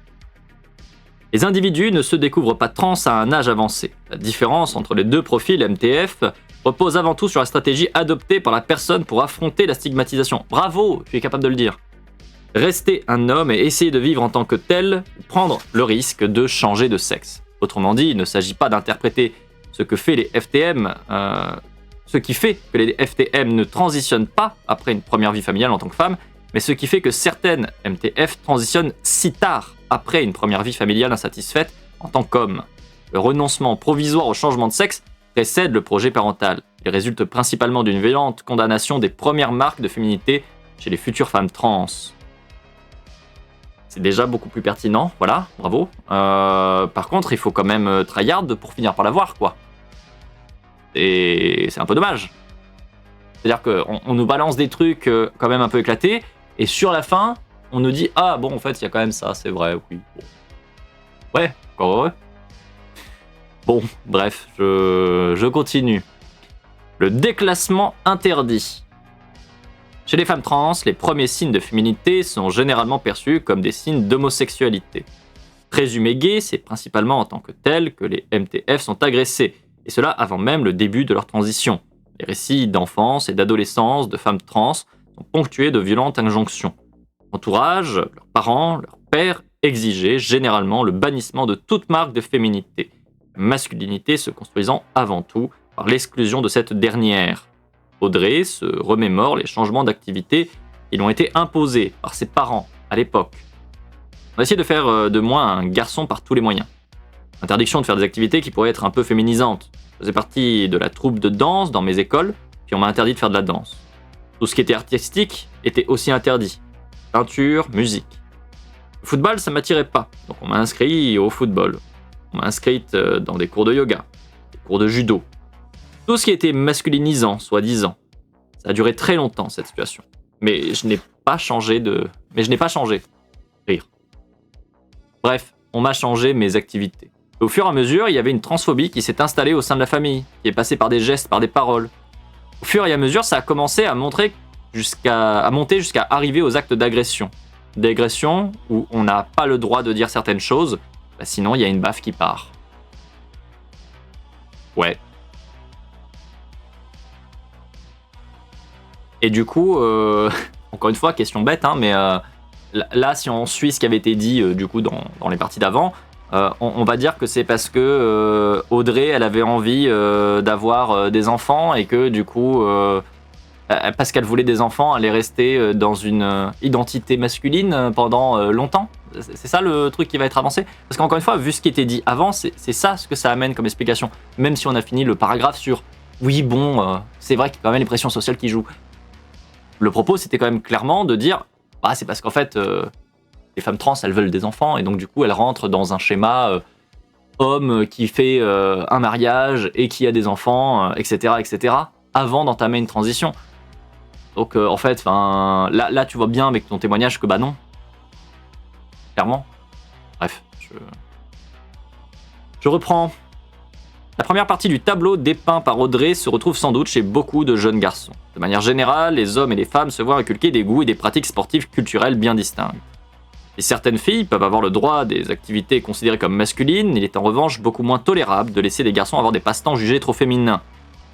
Les individus ne se découvrent pas trans à un âge avancé. La différence entre les deux profils MTF repose avant tout sur la stratégie adoptée par la personne pour affronter la stigmatisation. Bravo, je suis capable de le dire. Rester un homme et essayer de vivre en tant que tel, prendre le risque de changer de sexe. Autrement dit, il ne s'agit pas d'interpréter ce qui fait que les FTM ne transitionnent pas après une première vie familiale en tant que femme, mais ce qui fait que certaines MTF transitionnent si tard après une première vie familiale insatisfaite en tant qu'homme. Le renoncement provisoire au changement de sexe précède le projet parental. Il résulte principalement d'une violente condamnation des premières marques de féminité chez les futures femmes trans. C'est déjà beaucoup plus pertinent, voilà, bravo. Par contre, il faut quand même tryhard pour finir par l'avoir, quoi. Et c'est un peu dommage. C'est-à-dire qu'on nous balance des trucs quand même un peu éclatés, et sur la fin, on nous dit « Ah bon, en fait, il y a quand même ça, c'est vrai, oui. Bon. » Ouais, encore heureux. Bon, bref, je continue. Le déclassement interdit. Chez les femmes trans, les premiers signes de féminité sont généralement perçus comme des signes d'homosexualité. Présumés gays, c'est principalement en tant que tels que les MTF sont agressés, et cela avant même le début de leur transition. Les récits d'enfance et d'adolescence de femmes trans sont ponctués de violentes injonctions. L'entourage, leurs parents, leurs pères exigeaient généralement le bannissement de toute marque de féminité, la masculinité se construisant avant tout par l'exclusion de cette dernière. Audrey se remémore les changements d'activité qui lui ont été imposés par ses parents à l'époque. On a essayé de faire de moi un garçon par tous les moyens. Interdiction de faire des activités qui pourraient être un peu féminisantes. Je faisais partie de la troupe de danse dans mes écoles, puis on m'a interdit de faire de la danse. Tout ce qui était artistique était aussi interdit. Peinture, musique. Le football, ça m'attirait pas, donc on m'a inscrit au football. On m'a inscrite dans des cours de yoga, des cours de judo. Tout ce qui était masculinisant, soi-disant. Ça a duré très longtemps, cette situation. Mais je n'ai pas changé. Rire. Bref, on m'a changé mes activités. Et au fur et à mesure, il y avait une transphobie qui s'est installée au sein de la famille, qui est passée par des gestes, par des paroles. Au fur et à mesure, ça a commencé à monter jusqu'à arriver aux actes d'agression. D'agression où on n'a pas le droit de dire certaines choses, bah sinon il y a une baffe qui part. Ouais. Et du coup, encore une fois, question bête, hein, mais là, si on suit ce qui avait été dit du coup dans les parties d'avant, on va dire que c'est parce que Audrey, elle avait envie d'avoir des enfants et que du coup, parce qu'elle voulait des enfants, elle est restée dans une identité masculine pendant longtemps. C'est ça le truc qui va être avancé. Parce qu'encore une fois, vu ce qui était dit avant, c'est ça ce que ça amène comme explication. Même si on a fini le paragraphe sur oui, bon, c'est vrai qu'il y a quand même les pressions sociales qui jouent. Le propos, c'était quand même clairement de dire bah, c'est parce qu'en fait, les femmes trans, elles veulent des enfants, et donc du coup, elles rentrent dans un schéma homme qui fait un mariage et qui a des enfants, etc., avant d'entamer une transition. Donc en fait, là, tu vois bien avec ton témoignage que bah non. Clairement. Bref, je reprends. La première partie du tableau dépeint par Audrey se retrouve sans doute chez beaucoup de jeunes garçons. De manière générale, les hommes et les femmes se voient inculquer des goûts et des pratiques sportives culturelles bien distinctes. Si certaines filles peuvent avoir le droit à des activités considérées comme masculines, il est en revanche beaucoup moins tolérable de laisser les garçons avoir des passe-temps jugés trop féminins.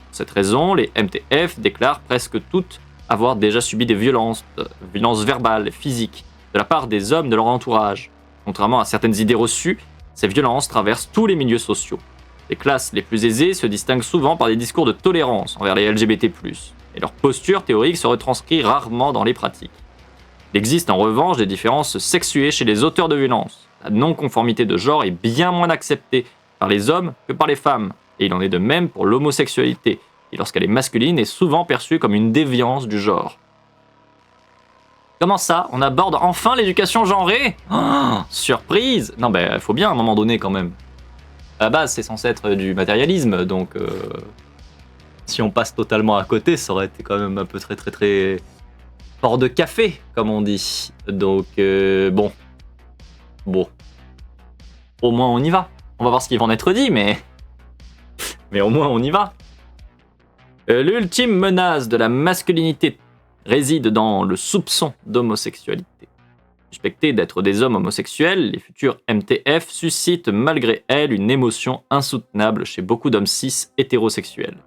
Pour cette raison, les MTF déclarent presque toutes avoir déjà subi des violences verbales, physiques, de la part des hommes de leur entourage. Contrairement à certaines idées reçues, ces violences traversent tous les milieux sociaux. Les classes les plus aisées se distinguent souvent par des discours de tolérance envers les LGBT+, et leur posture théorique se retranscrit rarement dans les pratiques. Il existe en revanche des différences sexuées chez les auteurs de violences. La non-conformité de genre est bien moins acceptée par les hommes que par les femmes. Et il en est de même pour l'homosexualité, qui lorsqu'elle est masculine est souvent perçue comme une déviance du genre. Comment ça? On aborde enfin l'éducation genrée? Oh, surprise! Non, il faut bien à un moment donné quand même. À la base, c'est censé être du matérialisme, donc si on passe totalement à côté, ça aurait été quand même un peu très fort de café, comme on dit. Donc bon, au moins on y va. On va voir ce qui va en être dit, mais au moins on y va. L'ultime menace de la masculinité réside dans le soupçon d'homosexualité. Suspectés d'être des hommes homosexuels, les futurs MTF suscitent malgré elles une émotion insoutenable chez beaucoup d'hommes cis hétérosexuels.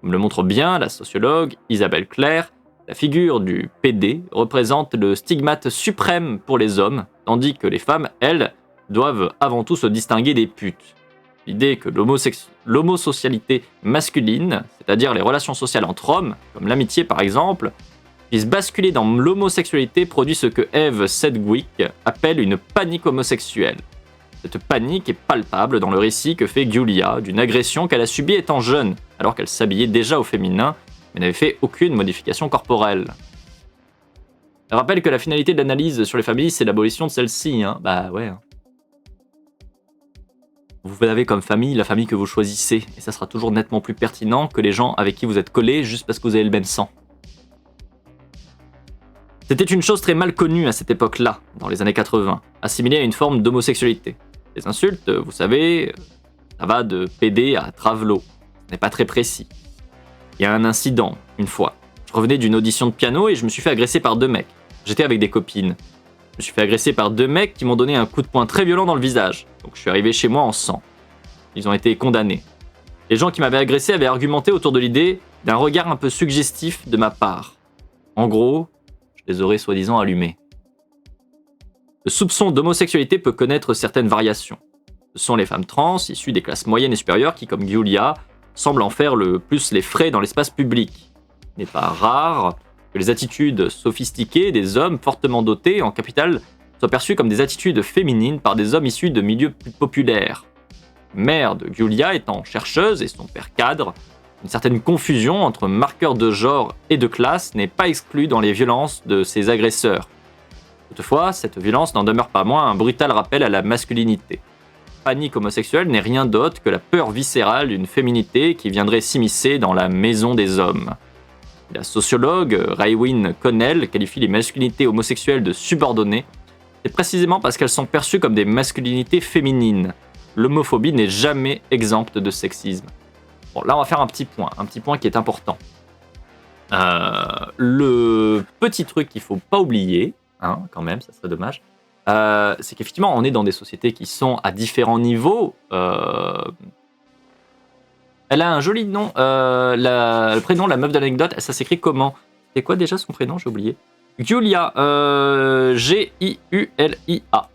Comme le montre bien la sociologue Isabelle Claire, la figure du PD représente le stigmate suprême pour les hommes, tandis que les femmes, elles, doivent avant tout se distinguer des putes. L'idée que l'homosocialité masculine, c'est-à-dire les relations sociales entre hommes, comme l'amitié par exemple, puisse basculer dans l'homosexualité produit ce que Eve Sedgwick appelle une panique homosexuelle. Cette panique est palpable dans le récit que fait Giulia d'une agression qu'elle a subie étant jeune, alors qu'elle s'habillait déjà au féminin, mais n'avait fait aucune modification corporelle. Elle rappelle que la finalité de l'analyse sur les familles, c'est l'abolition de celle-ci. Bah ouais. Vous avez comme famille la famille que vous choisissez, et ça sera toujours nettement plus pertinent que les gens avec qui vous êtes collés juste parce que vous avez le même sang. C'était une chose très mal connue à cette époque-là, dans les années 80, assimilée à une forme d'homosexualité. Les insultes, vous savez, ça va de PD à travelot. Ce n'est pas très précis. Il y a un incident, une fois. Je revenais d'une audition de piano et je me suis fait agresser par 2 mecs. J'étais avec des copines. Je me suis fait agresser par 2 mecs qui m'ont donné un coup de poing très violent dans le visage. Donc je suis arrivé chez moi en sang. Ils ont été condamnés. Les gens qui m'avaient agressé avaient argumenté autour de l'idée d'un regard un peu suggestif de ma part. En gros, je les aurais soi-disant allumés. Le soupçon d'homosexualité peut connaître certaines variations. Ce sont les femmes trans, issues des classes moyennes et supérieures qui, comme Giulia, semblent en faire le plus les frais dans l'espace public. Il n'est pas rare que les attitudes sophistiquées des hommes fortement dotés en capital soient perçues comme des attitudes féminines par des hommes issus de milieux plus populaires. Mère de Giulia étant chercheuse et son père cadre, une certaine confusion entre marqueurs de genre et de classe n'est pas exclue dans les violences de ses agresseurs. Toutefois, cette violence n'en demeure pas moins un brutal rappel à la masculinité. Panique homosexuelle n'est rien d'autre que la peur viscérale d'une féminité qui viendrait s'immiscer dans la maison des hommes. La sociologue Raewyn Connell qualifie les masculinités homosexuelles de subordonnées, et précisément parce qu'elles sont perçues comme des masculinités féminines. L'homophobie n'est jamais exempte de sexisme. Bon, là on va faire un petit point qui est important. Le petit truc qu'il faut pas oublier, quand même, ça serait dommage, c'est qu'effectivement on est dans des sociétés qui sont à différents niveaux. Elle a un joli nom, le prénom, la meuf de l'anecdote, ça s'écrit comment? C'est quoi déjà son prénom? J'ai oublié. Giulia, G-I-U-L-I-A.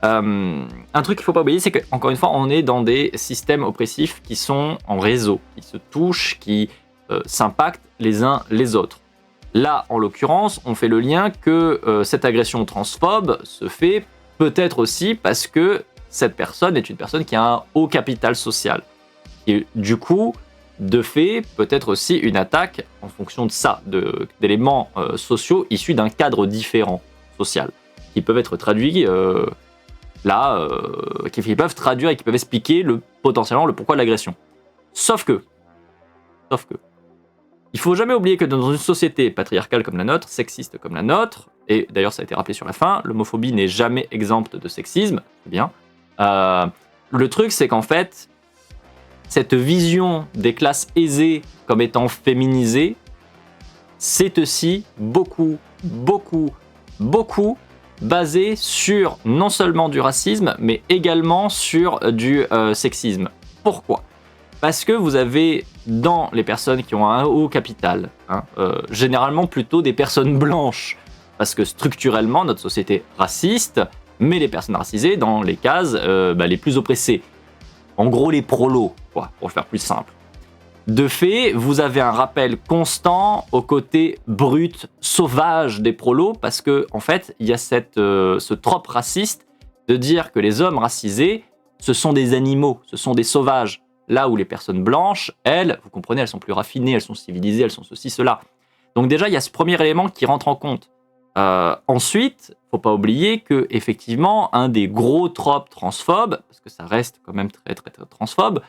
Un truc qu'il faut pas oublier, c'est qu'encore une fois, on est dans des systèmes oppressifs qui sont en réseau, qui se touchent, qui s'impactent les uns les autres. Là, en l'occurrence, on fait le lien que cette agression transphobe se fait peut-être aussi parce que cette personne est une personne qui a un haut capital social. Et du coup, de fait, peut-être aussi une attaque en fonction de ça, d'éléments sociaux issus d'un cadre différent social, qui peuvent être traduits qui peuvent traduire et qui peuvent expliquer potentiellement le pourquoi de l'agression. Sauf que, il faut jamais oublier que dans une société patriarcale comme la nôtre, sexiste comme la nôtre, et d'ailleurs ça a été rappelé sur la fin, l'homophobie n'est jamais exempte de sexisme, c'est bien. Le truc, c'est qu'en fait, cette vision des classes aisées comme étant féminisées, c'est aussi beaucoup basé sur non seulement du racisme, mais également sur du sexisme. Pourquoi ? Parce que vous avez dans les personnes qui ont un haut capital, généralement plutôt des personnes blanches, parce que structurellement, notre société est raciste, met les personnes racisées dans les cases les plus oppressées. En gros, les prolos, quoi, pour faire plus simple. De fait, vous avez un rappel constant au côté brut, sauvage des prolos, parce que en fait, il y a ce trope raciste de dire que les hommes racisés, ce sont des animaux, ce sont des sauvages. Là où les personnes blanches, elles, vous comprenez, elles sont plus raffinées, elles sont civilisées, elles sont ceci, cela. Donc déjà, il y a ce premier élément qui rentre en compte. Ensuite, faut pas oublier que effectivement, un des gros tropes transphobes, parce que ça reste quand même très très, très transphobe,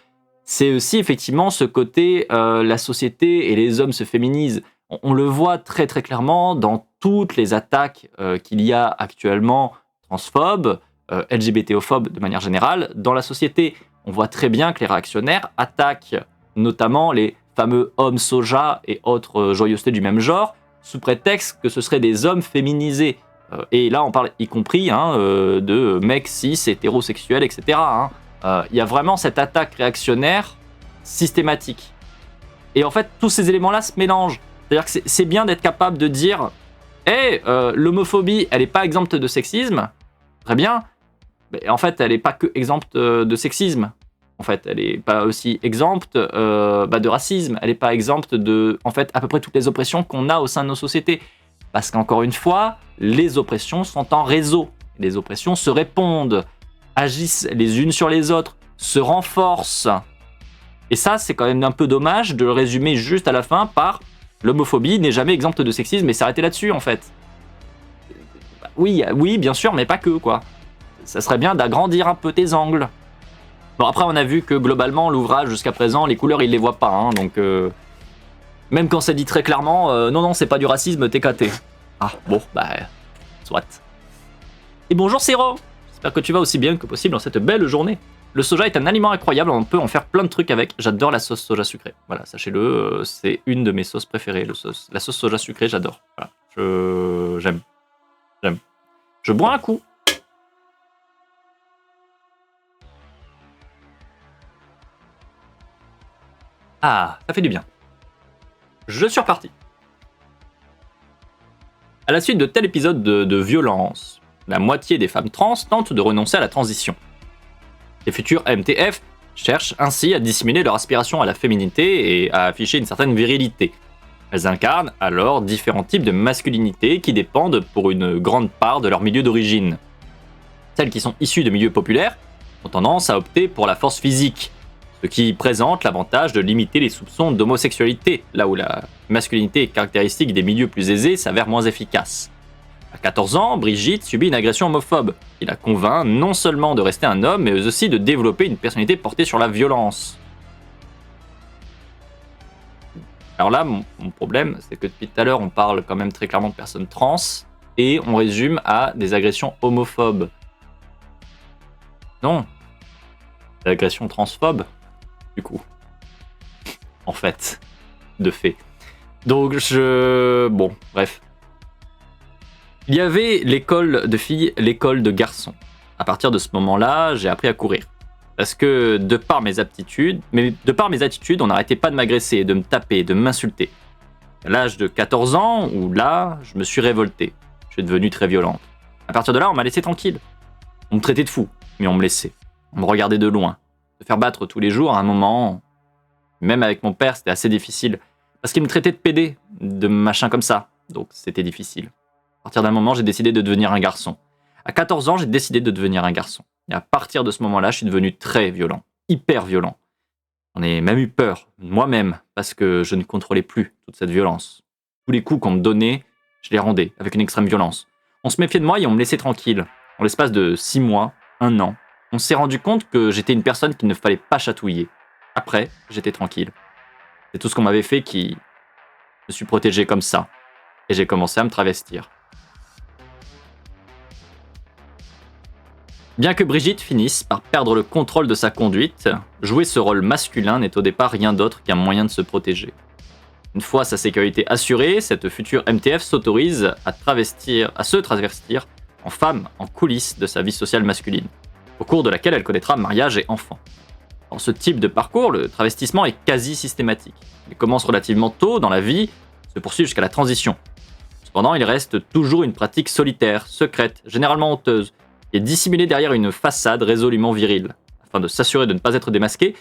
c'est aussi effectivement ce côté la société et les hommes se féminisent. On le voit très très clairement dans toutes les attaques qu'il y a actuellement transphobes, LGBTophobes de manière générale dans la société. On voit très bien que les réactionnaires attaquent notamment les fameux hommes soja et autres joyeusetés du même genre sous prétexte que ce seraient des hommes féminisés. Et là, on parle y compris de mecs cis, hétérosexuels, etc. Il y a vraiment cette attaque réactionnaire systématique. Et en fait, tous ces éléments-là se mélangent. C'est-à-dire que c'est bien d'être capable de dire « Hey, l'homophobie, elle n'est pas exempte de sexisme. » Très bien. Mais en fait, elle n'est pas que exempte de sexisme. En fait, elle n'est pas aussi exempte de racisme. Elle n'est pas exempte de, en fait, à peu près toutes les oppressions qu'on a au sein de nos sociétés. Parce qu'encore une fois, les oppressions sont en réseau. Les oppressions se répondent, agissent les unes sur les autres, se renforcent. Et ça, c'est quand même un peu dommage de le résumer juste à la fin par l'homophobie n'est jamais exempte de sexisme et s'arrêter là-dessus, en fait. Oui, bien sûr, mais pas que, quoi. Ça serait bien d'agrandir un peu tes angles. Bon, après, on a vu que globalement, l'ouvrage, jusqu'à présent, les couleurs, il les voit pas. Donc, même quand c'est dit très clairement, non, c'est pas du racisme, TKT. Ah, bon, soit. Et bonjour, Siro. J'espère que tu vas aussi bien que possible dans cette belle journée. Le soja est un aliment incroyable, on peut en faire plein de trucs avec. J'adore la sauce soja sucrée. Voilà, sachez-le, c'est une de mes sauces préférées. La sauce soja sucrée, j'adore. Voilà, j'aime. Je bois un coup. Ah, ça fait du bien. Je suis reparti. À la suite de tel épisode de violence, la moitié des femmes trans tentent de renoncer à la transition. Les futurs MTF cherchent ainsi à dissimuler leur aspiration à la féminité et à afficher une certaine virilité. Elles incarnent alors différents types de masculinité qui dépendent pour une grande part de leur milieu d'origine. Celles qui sont issues de milieux populaires ont tendance à opter pour la force physique, ce qui présente l'avantage de limiter les soupçons d'homosexualité, là où la masculinité caractéristique des milieux plus aisés s'avère moins efficace. À 14 ans, Brigitte subit une agression homophobe, qui la convainc non seulement de rester un homme, mais aussi de développer une personnalité portée sur la violence. Alors là, mon problème, c'est que depuis tout à l'heure, on parle quand même très clairement de personnes trans, et on résume à des agressions homophobes. Non, des agressions transphobes, du coup. En fait, de fait. Donc bon, bref. Il y avait l'école de filles, l'école de garçons. À partir de ce moment-là, j'ai appris à courir. Parce que de par mes attitudes, on n'arrêtait pas de m'agresser, de me taper, de m'insulter. À l'âge de 14 ans, où là, je me suis révolté. Je suis devenu très violente. À partir de là, on m'a laissé tranquille. On me traitait de fou, mais on me laissait. On me regardait de loin. Se faire battre tous les jours, à un moment, même avec mon père, c'était assez difficile. Parce qu'il me traitait de pédé, de machin comme ça. Donc c'était difficile. À partir d'un moment, j'ai décidé de devenir un garçon. À 14 ans, j'ai décidé de devenir un garçon. Et à partir de ce moment-là, je suis devenu très violent. Hyper violent. J'en ai même eu peur, moi-même, parce que je ne contrôlais plus toute cette violence. Tous les coups qu'on me donnait, je les rendais, avec une extrême violence. On se méfiait de moi et on me laissait tranquille. En l'espace de 6 mois, 1 an, on s'est rendu compte que j'étais une personne qu'il ne fallait pas chatouiller. Après, j'étais tranquille. C'est tout ce qu'on m'avait fait qui me suis protégé comme ça. Et j'ai commencé à me travestir. Bien que Brigitte finisse par perdre le contrôle de sa conduite, jouer ce rôle masculin n'est au départ rien d'autre qu'un moyen de se protéger. Une fois sa sécurité assurée, cette future MTF s'autorise à se travestir en femme en coulisses de sa vie sociale masculine, au cours de laquelle elle connaîtra mariage et enfants. Dans ce type de parcours, le travestissement est quasi systématique. Il commence relativement tôt dans la vie, se poursuit jusqu'à la transition. Cependant, il reste toujours une pratique solitaire, secrète, généralement honteuse, qui est dissimulée derrière une façade résolument virile. Afin de s'assurer de ne pas être démasqué,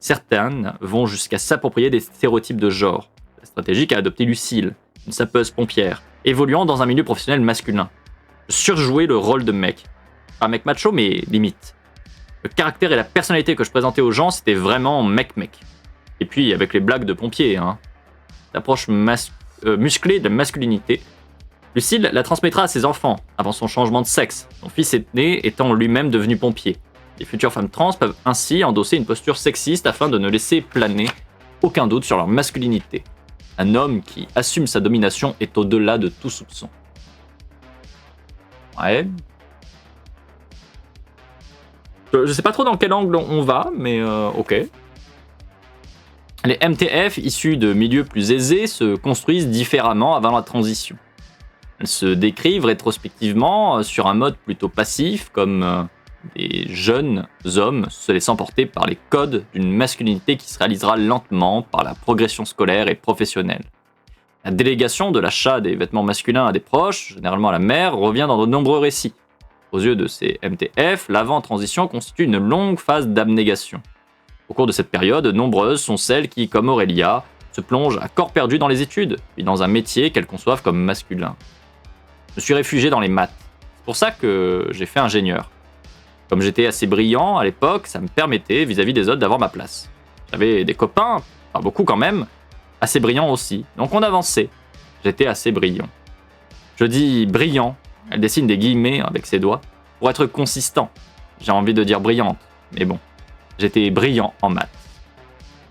Certaines vont jusqu'à s'approprier des stéréotypes de genre. La stratégie qu'a adopté Lucille, une sapeuse pompière, évoluant dans un milieu professionnel masculin. Surjouer le rôle de mec. Pas un mec macho, mais limite. Le caractère et la personnalité que je présentais aux gens, c'était vraiment mec-mec. Et puis avec les blagues de pompier, hein. L'approche musclée de la masculinité. Lucille la transmettra à ses enfants, avant son changement de sexe, son fils aîné étant lui-même devenu pompier. Les futures femmes trans peuvent ainsi endosser une posture sexiste afin de ne laisser planer aucun doute sur leur masculinité. Un homme qui assume sa domination est au-delà de tout soupçon. Ouais. Je sais pas trop dans quel angle on va, mais ok. Les MTF issus de milieux plus aisés se construisent différemment avant la transition. Elles se décrivent rétrospectivement sur un mode plutôt passif, comme des jeunes hommes se laissant porter par les codes d'une masculinité qui se réalisera lentement par la progression scolaire et professionnelle. La délégation de l'achat des vêtements masculins à des proches, généralement à la mère, revient dans de nombreux récits. Aux yeux de ces MTF, l'avant-transition constitue une longue phase d'abnégation. Au cours de cette période, nombreuses sont celles qui, comme Aurélia, se plongent à corps perdu dans les études, puis dans un métier qu'elles conçoivent comme masculin. Je me suis réfugié dans les maths. C'est pour ça que j'ai fait ingénieur. Comme j'étais assez brillant à l'époque, ça me permettait vis-à-vis des autres d'avoir ma place. J'avais des copains, pas beaucoup quand même, assez brillants aussi. Donc on avançait. J'étais assez brillant. Je dis brillant, elle dessine des guillemets avec ses doigts, pour être consistant. J'ai envie de dire brillante, mais bon. J'étais brillant en maths.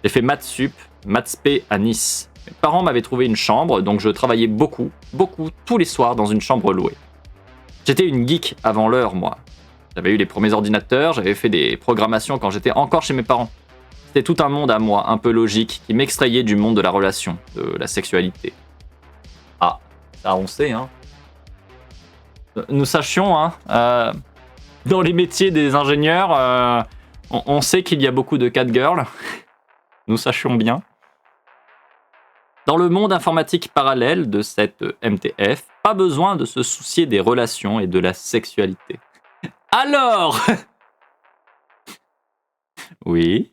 J'ai fait maths sup, maths spé à Nice. Mes parents m'avaient trouvé une chambre, donc je travaillais beaucoup, tous les soirs dans une chambre louée. J'étais une geek avant l'heure, moi. J'avais eu les premiers ordinateurs, j'avais fait des programmations quand j'étais encore chez mes parents. C'était tout un monde à moi, un peu logique, qui m'extrayait du monde de la relation, de la sexualité. Ah, ça on sait, hein. Nous sachions, hein, dans les métiers des ingénieurs, on sait qu'il y a beaucoup de catgirls. Nous sachions bien. Dans le monde informatique parallèle de cette MTF, pas besoin de se soucier des relations et de la sexualité. Alors oui.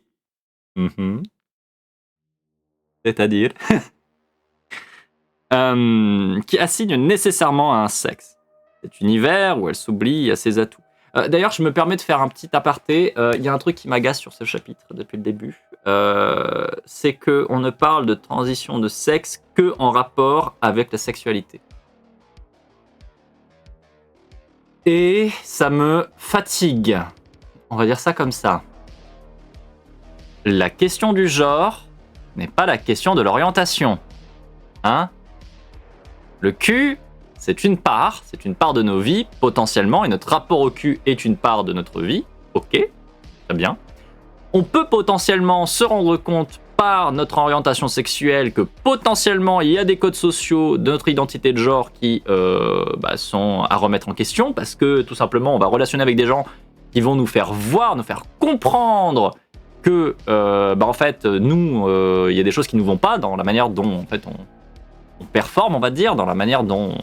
C'est-à-dire qui assigne nécessairement à un sexe. Cet univers où elle s'oublie à ses atouts. D'ailleurs, je me permets de faire un petit aparté. Il y a un truc qui m'agace sur ce chapitre depuis le début. C'est qu'on ne parle de transition de sexe que en rapport avec la sexualité. Et ça me fatigue. On va dire ça comme ça. La question du genre n'est pas la question de l'orientation. Hein ? Le cul, c'est une part de nos vies, potentiellement, et notre rapport au cul est une part de notre vie. Ok, très bien. On peut potentiellement se rendre compte par notre orientation sexuelle que potentiellement il y a des codes sociaux de notre identité de genre qui sont à remettre en question parce que tout simplement on va relationner avec des gens qui vont nous faire voir, nous faire comprendre que en fait nous il y a des choses qui nous vont pas dans la manière dont en fait on performe, on va dire, dans la manière dont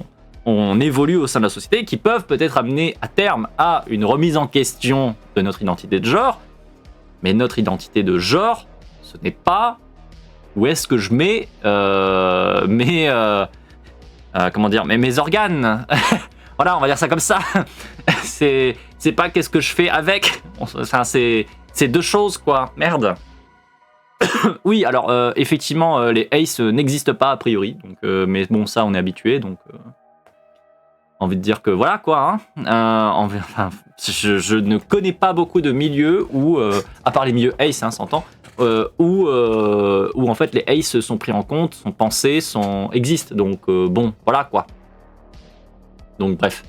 on évolue au sein de la société, qui peuvent peut-être amener à terme à une remise en question de notre identité de genre. Mais notre identité de genre, ce n'est pas où est-ce que je mets mes organes. Voilà, on va dire ça comme ça. c'est pas qu'est-ce que je fais avec. Enfin, c'est deux choses, quoi. Merde. Oui, alors effectivement, les aces n'existent pas a priori. Donc, mais bon, ça, on est habitué. Donc, envie de dire que voilà, quoi. Hein. Je ne connais pas beaucoup de milieux où, à part les milieux ace, hein, s'entend, où en fait les aces sont pris en compte, sont pensés, existent. Donc bon, voilà quoi. Donc bref.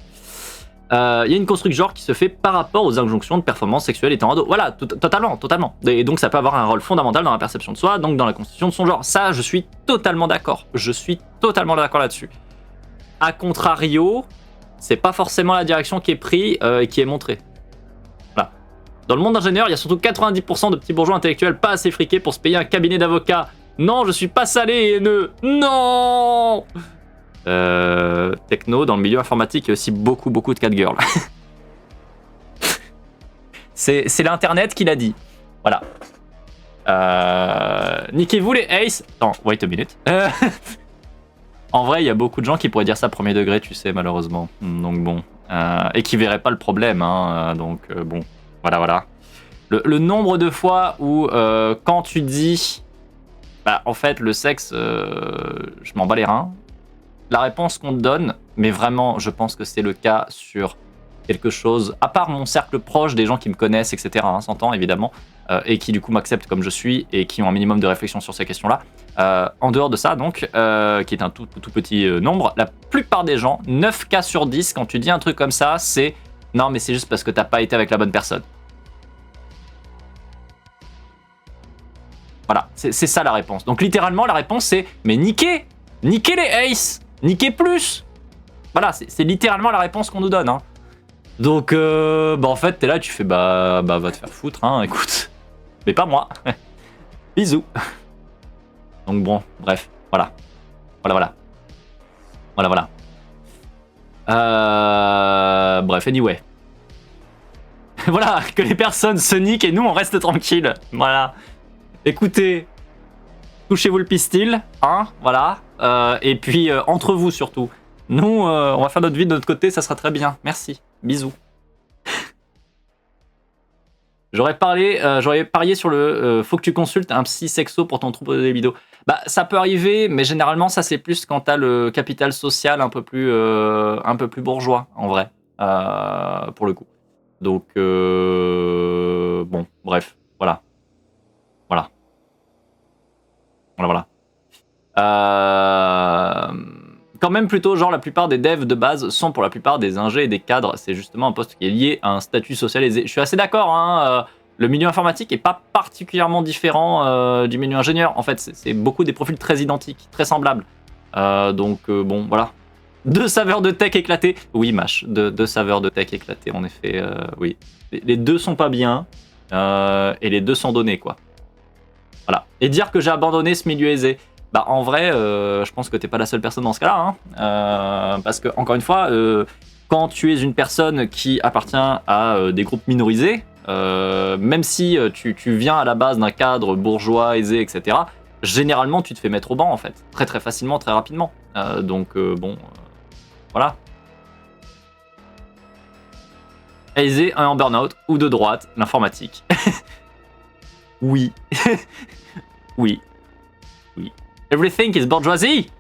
Il y a une construction genre qui se fait par rapport aux injonctions de performance sexuelle étant ado. Voilà, totalement. Et donc ça peut avoir un rôle fondamental dans la perception de soi, donc dans la constitution de son genre. Ça, je suis totalement d'accord. Je suis totalement d'accord là-dessus. A contrario, c'est pas forcément la direction qui est prise et qui est montrée. Voilà. Dans le monde d'ingénieur, il y a surtout 90% de petits bourgeois intellectuels pas assez friqués pour se payer un cabinet d'avocats. Non, je suis pas salé et haineux. Non. Techno, dans le milieu informatique, il y a aussi beaucoup de catgirls. C'est l'internet qui l'a dit. Voilà. Niquez-vous les aces. Attends, wait a minute. En vrai, il y a beaucoup de gens qui pourraient dire ça premier degré, tu sais, malheureusement. Donc bon. Et qui verraient pas le problème. Hein, donc bon, voilà. Le nombre de fois où quand tu dis... Bah, en fait, le sexe, je m'en bats les reins. La réponse qu'on te donne, mais vraiment, je pense que c'est le cas sur quelque chose, à part mon cercle proche, des gens qui me connaissent, etc., hein, s'entend évidemment, et qui du coup m'acceptent comme je suis, et qui ont un minimum de réflexion sur ces questions-là. En dehors de ça, donc, qui est un tout petit nombre, la plupart des gens, 9 cas sur 10, quand tu dis un truc comme ça, c'est « Non, mais c'est juste parce que t'as pas été avec la bonne personne ». Voilà, c'est ça la réponse. Donc littéralement, la réponse c'est « Mais niquez les aces, niquez plus !» Voilà, c'est littéralement la réponse qu'on nous donne. Hein. Donc, bah en fait, t'es là, tu fais bah va te faire foutre, hein, écoute. Mais pas moi. Bisous. Donc bon, bref, voilà. Bref, anyway. Voilà, que les personnes se niquent et nous on reste tranquille. Voilà. Écoutez, touchez-vous le pistil, hein, voilà. Et puis entre vous surtout. Nous, on va faire notre vie de notre côté, ça sera très bien. Merci, bisous. J'aurais parié sur le faut que tu consultes un psy sexo pour ton trouble de libido. Bah, ça peut arriver, mais généralement, ça c'est plus quand t'as le capital social un peu plus bourgeois, en vrai, pour le coup. Donc, bon, bref, voilà. Quand même plutôt, genre la plupart des devs de base sont pour la plupart des ingés et des cadres. C'est justement un poste qui est lié à un statut social aisé. Je suis assez d'accord, hein, le milieu informatique est pas particulièrement différent du milieu ingénieur. En fait, c'est beaucoup des profils très identiques, très semblables. Donc bon, voilà. Deux saveurs de tech éclatées. Oui, Mash, deux saveurs de tech éclatées, en effet, oui. Les deux sont pas bien, et les deux sont donnés, quoi. Voilà. Et dire que j'ai abandonné ce milieu aisé, bah en vrai, je pense que t'es pas la seule personne dans ce cas-là, hein. Parce que encore une fois, quand tu es une personne qui appartient à des groupes minorisés, même si tu viens à la base d'un cadre bourgeois aisé, etc., généralement tu te fais mettre au banc en fait, très très facilement, très rapidement. Donc bon, voilà. Aisé, un en burn-out ou de droite, l'informatique. Oui. Oui. Everything is bourgeoisie.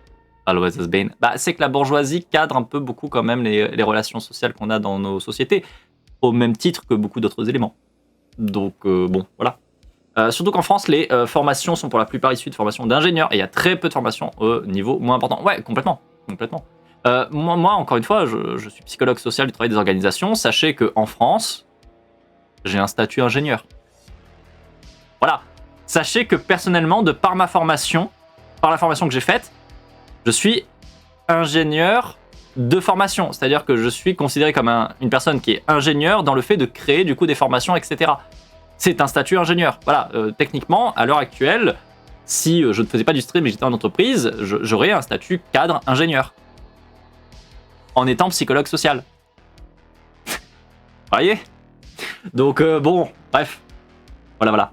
Always has been. Bah, c'est que la bourgeoisie cadre un peu beaucoup quand même les relations sociales qu'on a dans nos sociétés, au même titre que beaucoup d'autres éléments. Donc bon, voilà. Surtout qu'en France, les formations sont pour la plupart issues de formations d'ingénieurs, et il y a très peu de formations au niveau moins important. Ouais, complètement. Moi, encore une fois, je suis psychologue social du travail des organisations. Sachez qu'en France, j'ai un statut ingénieur. Voilà. Sachez que personnellement, de par ma formation, par la formation que j'ai faite, je suis ingénieur de formation. C'est-à-dire que je suis considéré comme une personne qui est ingénieur dans le fait de créer du coup des formations, etc. C'est un statut ingénieur. Voilà, techniquement, à l'heure actuelle, si je ne faisais pas du stream et j'étais en entreprise, j'aurais un statut cadre ingénieur. En étant psychologue social. Vous voyez ? Donc bon, bref. Voilà.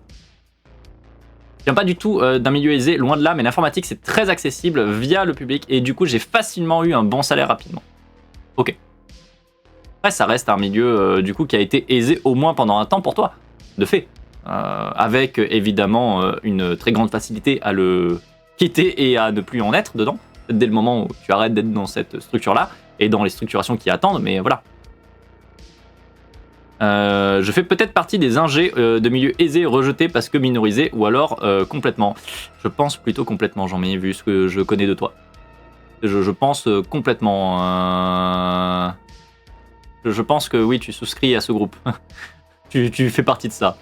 Je viens pas du tout d'un milieu aisé, loin de là, mais l'informatique c'est très accessible via le public et du coup j'ai facilement eu un bon salaire rapidement. Ok. Après ça reste un milieu du coup qui a été aisé au moins pendant un temps pour toi, de fait. Avec évidemment une très grande facilité à le quitter et à ne plus en être dedans, dès le moment où tu arrêtes d'être dans cette structure-là et dans les structurations qui attendent, mais voilà. Je fais peut-être partie des ingés de milieux aisés rejetés parce que minorisés, ou alors complètement. Je pense plutôt complètement, Jean-Mi, vu ce que je connais de toi. Je pense complètement. Je pense que oui, tu souscris à ce groupe. tu fais partie de ça.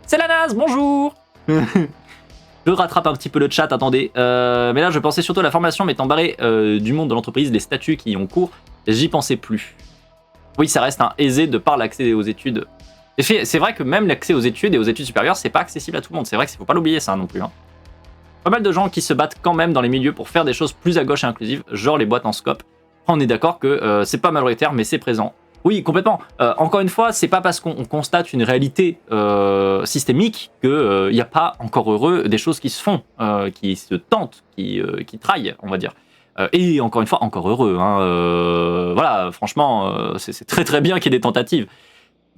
C'est la naze, bonjour. Je rattrape un petit peu le chat, attendez. Mais là, je pensais surtout à la formation, m'étant barré du monde de l'entreprise, des statuts qui y ont cours, j'y pensais plus. Oui, ça reste un aisé de par l'accès aux études. Et c'est vrai que même l'accès aux études et aux études supérieures, c'est pas accessible à tout le monde. C'est vrai qu'il faut pas l'oublier ça non plus. Hein. Pas mal de gens qui se battent quand même dans les milieux pour faire des choses plus à gauche et inclusives, genre les boîtes en scope. On est d'accord que c'est pas majoritaire, mais c'est présent. Oui, complètement. Encore une fois, c'est pas parce qu'on constate une réalité systémique qu'il n'y a pas, encore heureux, des choses qui se font, qui se tentent, qui traillent, on va dire. Et encore une fois, encore heureux. Hein, voilà, franchement, c'est très très bien qu'il y ait des tentatives.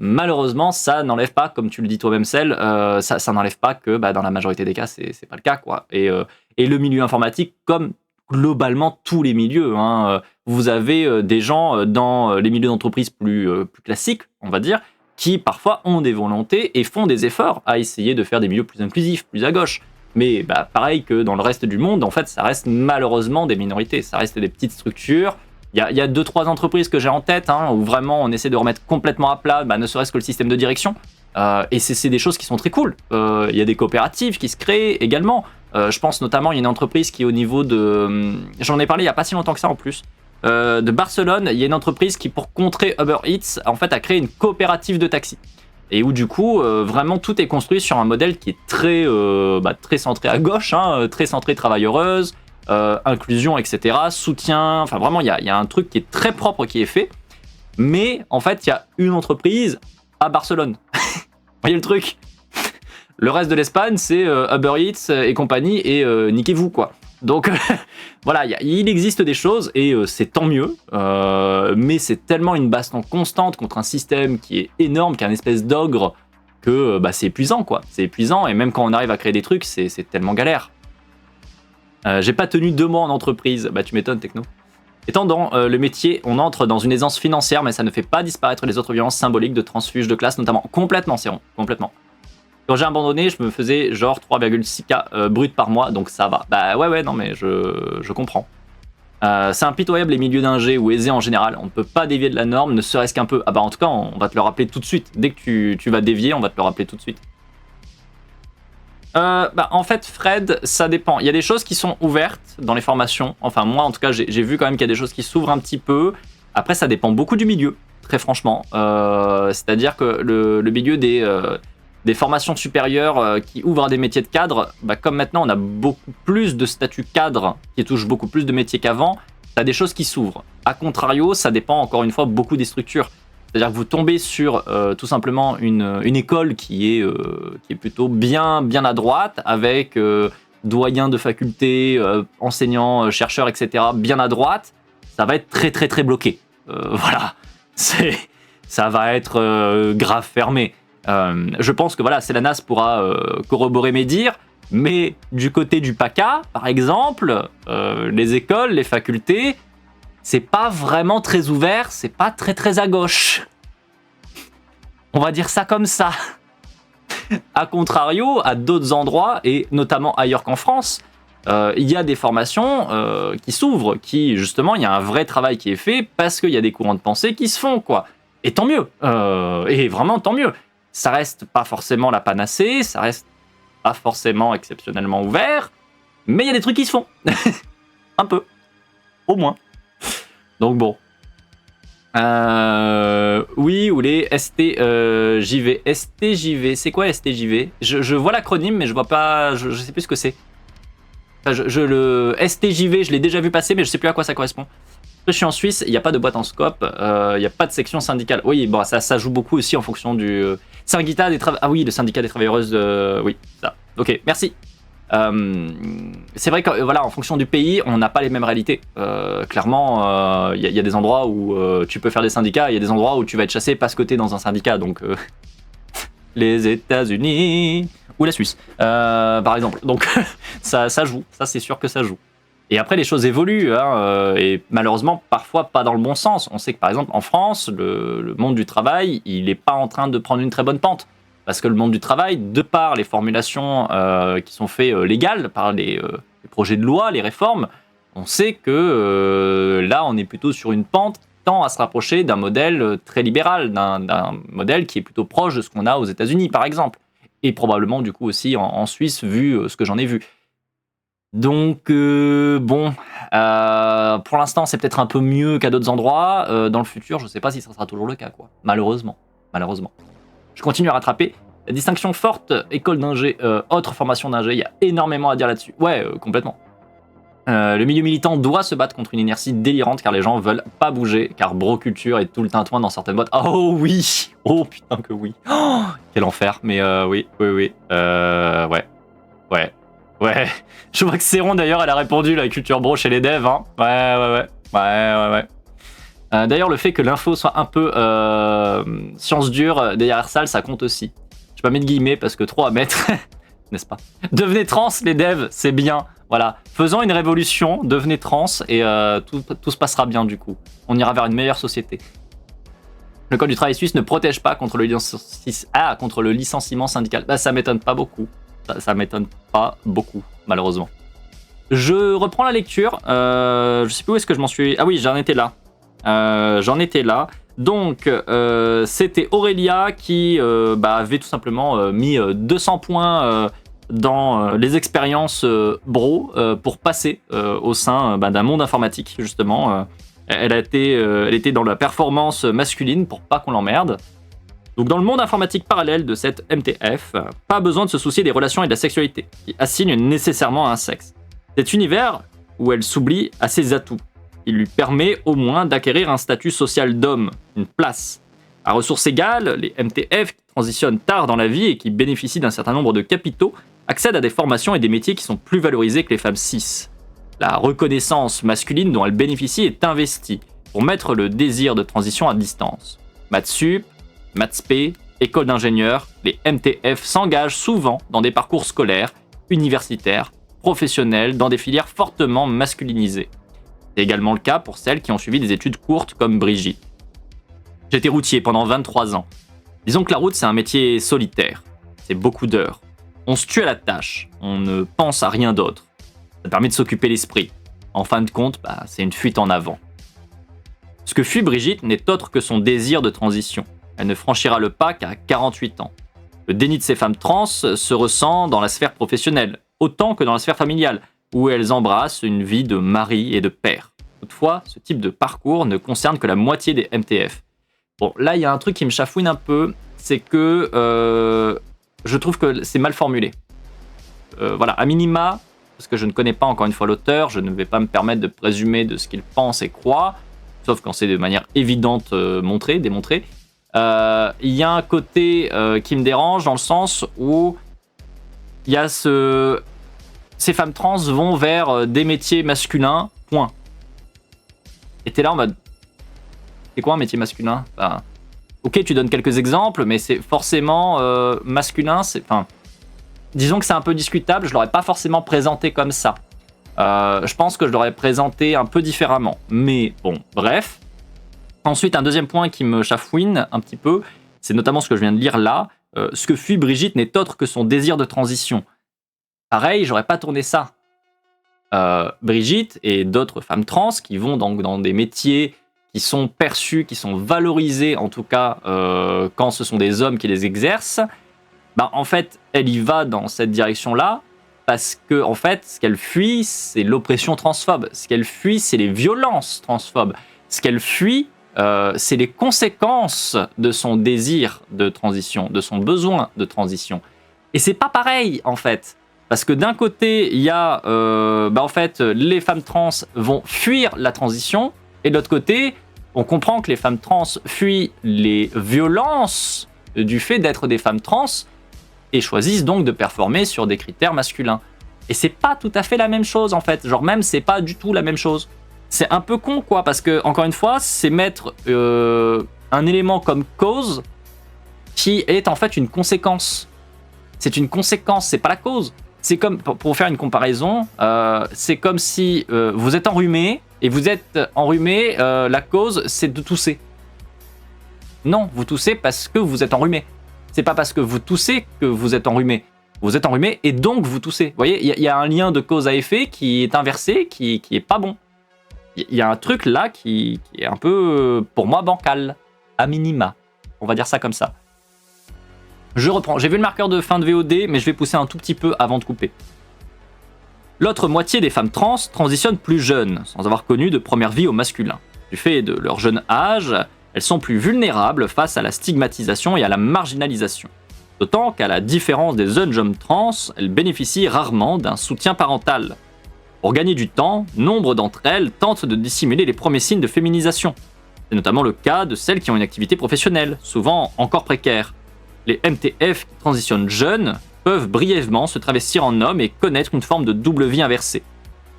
Malheureusement, ça n'enlève pas, comme tu le dis toi-même, Cell, ça n'enlève pas que dans la majorité des cas, c'est pas le cas, quoi. Et le milieu informatique, comme globalement tous les milieux, hein, vous avez des gens dans les milieux d'entreprise plus classiques, on va dire, qui parfois ont des volontés et font des efforts à essayer de faire des milieux plus inclusifs, plus à gauche. Mais pareil que dans le reste du monde, en fait, ça reste malheureusement des minorités, ça reste des petites structures. Il y a 2-3 entreprises que j'ai en tête, hein, où vraiment on essaie de remettre complètement à plat, ne serait-ce que le système de direction. Et c'est des choses qui sont très cool. Il y a des coopératives qui se créent également. Je pense notamment, il y a une entreprise qui est au niveau de... J'en ai parlé il n'y a pas si longtemps que ça en plus. De Barcelone, il y a une entreprise qui, pour contrer Uber Eats, en fait, a créé une coopérative de taxi. Et où du coup, vraiment tout est construit sur un modèle qui est très centré à gauche, hein, très centré travail heureuse, inclusion, etc., soutien, enfin vraiment il y a un truc qui est très propre qui est fait, mais en fait il y a une entreprise à Barcelone. Vous voyez le truc? Le reste de l'Espagne c'est Uber Eats et compagnie et niquez-vous quoi. Donc voilà, il existe des choses et c'est tant mieux, mais c'est tellement une baston constante contre un système qui est énorme, qui est un espèce d'ogre, que c'est épuisant quoi, c'est épuisant, et même quand on arrive à créer des trucs, c'est tellement galère. J'ai pas tenu 2 mois en entreprise. Tu m'étonnes, Techno. Étant dans le métier, on entre dans une aisance financière, mais ça ne fait pas disparaître les autres violences symboliques de transfuge de classe, notamment. Complètement, c'est rond. Complètement. Quand j'ai abandonné, je me faisais genre 3,6K brut par mois, donc ça va. Ouais, non, mais je comprends. C'est impitoyable les milieux d'ingé ou aisés en général. On ne peut pas dévier de la norme, ne serait-ce qu'un peu. En tout cas, on va te le rappeler tout de suite. Dès que tu vas dévier, on va te le rappeler tout de suite. En fait, Fred, ça dépend. Il y a des choses qui sont ouvertes dans les formations. Enfin, moi, en tout cas, j'ai vu quand même qu'il y a des choses qui s'ouvrent un petit peu. Après, ça dépend beaucoup du milieu, très franchement. C'est-à-dire que le milieu des formations supérieures qui ouvrent à des métiers de cadre, comme maintenant, on a beaucoup plus de statuts cadres qui touchent beaucoup plus de métiers qu'avant, t'as des choses qui s'ouvrent. A contrario, ça dépend encore une fois beaucoup des structures. C'est-à-dire que vous tombez sur tout simplement une école qui est plutôt bien à droite, avec doyens de faculté, enseignants, chercheurs, etc. bien à droite, ça va être très très très bloqué. Voilà, ça va être grave fermé. Je pense que voilà, Célanas pourra corroborer mes dires, mais du côté du PACA, par exemple, les écoles, les facultés, c'est pas vraiment très ouvert, c'est pas très très à gauche. On va dire ça comme ça. A contrario, à d'autres endroits, et notamment ailleurs qu'en France, il y a des formations qui s'ouvrent, qui justement, il y a un vrai travail qui est fait parce qu'il y a des courants de pensée qui se font, quoi. Et tant mieux, et vraiment tant mieux. Ça reste pas forcément la panacée, ça reste pas forcément exceptionnellement ouvert, mais il y a des trucs qui se font. Un peu, au moins. Donc bon. Oui, ou les STJV. STJV, c'est quoi STJV? Je vois l'acronyme, mais je vois pas. Je sais plus ce que c'est. Enfin, le STJV, je l'ai déjà vu passer, mais je sais plus à quoi ça correspond. Je suis en Suisse, il n'y a pas de boîte en scope, il n'y a pas de section syndicale. Oui, bon, ça joue beaucoup aussi en fonction du syndicat des travailleurs. Ah oui, le syndicat des travailleuses. Oui, ça. Ok, merci. C'est vrai que voilà, en fonction du pays, on n'a pas les mêmes réalités. Clairement, il y a des endroits où tu peux faire des syndicats, il y a des endroits où tu vas être chassé parce que t'es dans un syndicat. Donc les États-Unis ou la Suisse, par exemple. Donc ça joue, ça c'est sûr que ça joue. Et après, les choses évoluent, hein, et malheureusement, parfois pas dans le bon sens. On sait que par exemple, en France, le monde du travail, il n'est pas en train de prendre une très bonne pente. Parce que le monde du travail, de par les formulations qui sont faites légales, par les projets de loi, les réformes, on sait que là, on est plutôt sur une pente qui tend à se rapprocher d'un modèle très libéral, d'un modèle qui est plutôt proche de ce qu'on a aux États-Unis, par exemple. Et probablement, du coup, aussi en Suisse, vu ce que j'en ai vu. Donc, bon, pour l'instant, c'est peut-être un peu mieux qu'à d'autres endroits. Dans le futur, je ne sais pas si ça sera toujours le cas, quoi. Malheureusement. Je continue à rattraper. La distinction forte, école d'ingé, autre formation d'ingé, il y a énormément à dire là-dessus. Ouais, complètement. Le milieu militant doit se battre contre une inertie délirante car les gens veulent pas bouger, car bro-culture est tout le tintouin dans certaines boîtes. Oh oui! Oh putain que oui! Oh, quel enfer! Mais oui. Ouais. Je vois que Céron d'ailleurs, elle a répondu la culture bro chez les devs. Hein. Ouais. D'ailleurs, le fait que l'info soit un peu science dure derrière salle, ça compte aussi. Je vais pas mettre guillemets parce que trop à mettre, n'est-ce pas? Devenez trans, les devs, c'est bien. Voilà, faisons une révolution, devenez trans et tout se passera bien du coup. On ira vers une meilleure société. Le code du travail suisse ne protège pas contre le licenciement syndical. Bah, ça m'étonne pas beaucoup. Ça m'étonne pas beaucoup, malheureusement. Je reprends la lecture. Je sais plus où est-ce que je m'en suis. Ah oui, j'en étais là. Donc, c'était Aurélia qui avait tout simplement mis 200 points dans les expériences bro pour passer au sein d'un monde informatique, justement. Elle était dans la performance masculine pour pas qu'on l'emmerde. Donc, dans le monde informatique parallèle de cette MTF, pas besoin de se soucier des relations et de la sexualité, qui assignent nécessairement un sexe. Cet univers où elle s'oublie à ses atouts. Il lui permet au moins d'acquérir un statut social d'homme, une place. À ressources égales, les MTF qui transitionnent tard dans la vie et qui bénéficient d'un certain nombre de capitaux accèdent à des formations et des métiers qui sont plus valorisés que les femmes cis. La reconnaissance masculine dont elles bénéficient est investie pour mettre le désir de transition à distance. Mathsup, Mathsp, école d'ingénieurs, les MTF s'engagent souvent dans des parcours scolaires, universitaires, professionnels, dans des filières fortement masculinisées. C'est également le cas pour celles qui ont suivi des études courtes comme Brigitte. J'étais routier pendant 23 ans. Disons que la route, c'est un métier solitaire. C'est beaucoup d'heures. On se tue à la tâche. On ne pense à rien d'autre. Ça permet de s'occuper l'esprit. En fin de compte, c'est une fuite en avant. Ce que fuit Brigitte n'est autre que son désir de transition. Elle ne franchira le pas qu'à 48 ans. Le déni de ces femmes trans se ressent dans la sphère professionnelle, autant que dans la sphère familiale, où elles embrassent une vie de mari et de père. Toutefois, ce type de parcours ne concerne que la moitié des MTF. Bon, là, il y a un truc qui me chafouine un peu, c'est que je trouve que c'est mal formulé. Voilà, à minima, parce que je ne connais pas encore une fois l'auteur, je ne vais pas me permettre de présumer de ce qu'il pense et croit, sauf quand c'est de manière évidente démontrée. Il y a un côté qui me dérange dans le sens où il y a ces femmes trans vont vers des métiers masculins, point. Et t'es là en mode, c'est quoi un métier masculin? Ok, tu donnes quelques exemples, mais c'est forcément masculin. Disons que c'est un peu discutable, je l'aurais pas forcément présenté comme ça. Je pense que je l'aurais présenté un peu différemment. Mais bon, bref. Ensuite, un deuxième point qui me chafouine un petit peu, c'est notamment ce que je viens de lire là. Ce que fuit Brigitte n'est autre que son désir de transition. Pareil, j'aurais pas tourné ça. Brigitte et d'autres femmes trans qui vont donc dans des métiers qui sont perçus, qui sont valorisés, en tout cas quand ce sont des hommes qui les exercent, en fait, elle y va dans cette direction-là parce que, en fait, ce qu'elle fuit, c'est l'oppression transphobe. Ce qu'elle fuit, c'est les violences transphobes. Ce qu'elle fuit, c'est les conséquences de son désir de transition, de son besoin de transition. Et c'est pas pareil, en fait. Parce que d'un côté, il y a, en fait, les femmes trans vont fuir la transition, et de l'autre côté, on comprend que les femmes trans fuient les violences du fait d'être des femmes trans, et choisissent donc de performer sur des critères masculins. Et c'est pas tout à fait la même chose, en fait. Genre même, c'est pas du tout la même chose. C'est un peu con, quoi, parce que, encore une fois, c'est mettre un élément comme cause qui est en fait une conséquence. C'est une conséquence, c'est pas la cause. C'est comme, pour faire une comparaison, c'est comme si vous êtes enrhumé, et vous êtes enrhumé, la cause, c'est de tousser. Non, vous toussez parce que vous êtes enrhumé. C'est pas parce que vous toussez que vous êtes enrhumé. Vous êtes enrhumé et donc vous toussez. Vous voyez, il y a un lien de cause à effet qui est inversé, qui est pas bon. Il y a un truc là qui est un peu, pour moi, bancal, à minima. On va dire ça comme ça. Je reprends. J'ai vu le marqueur de fin de VOD, mais je vais pousser un tout petit peu avant de couper. L'autre moitié des femmes trans transitionnent plus jeunes, sans avoir connu de première vie au masculin. Du fait de leur jeune âge, elles sont plus vulnérables face à la stigmatisation et à la marginalisation. D'autant qu'à la différence des jeunes hommes trans, elles bénéficient rarement d'un soutien parental. Pour gagner du temps, nombre d'entre elles tentent de dissimuler les premiers signes de féminisation. C'est notamment le cas de celles qui ont une activité professionnelle, souvent encore précaire. Les MTF qui transitionnent jeunes peuvent brièvement se travestir en homme et connaître une forme de double vie inversée.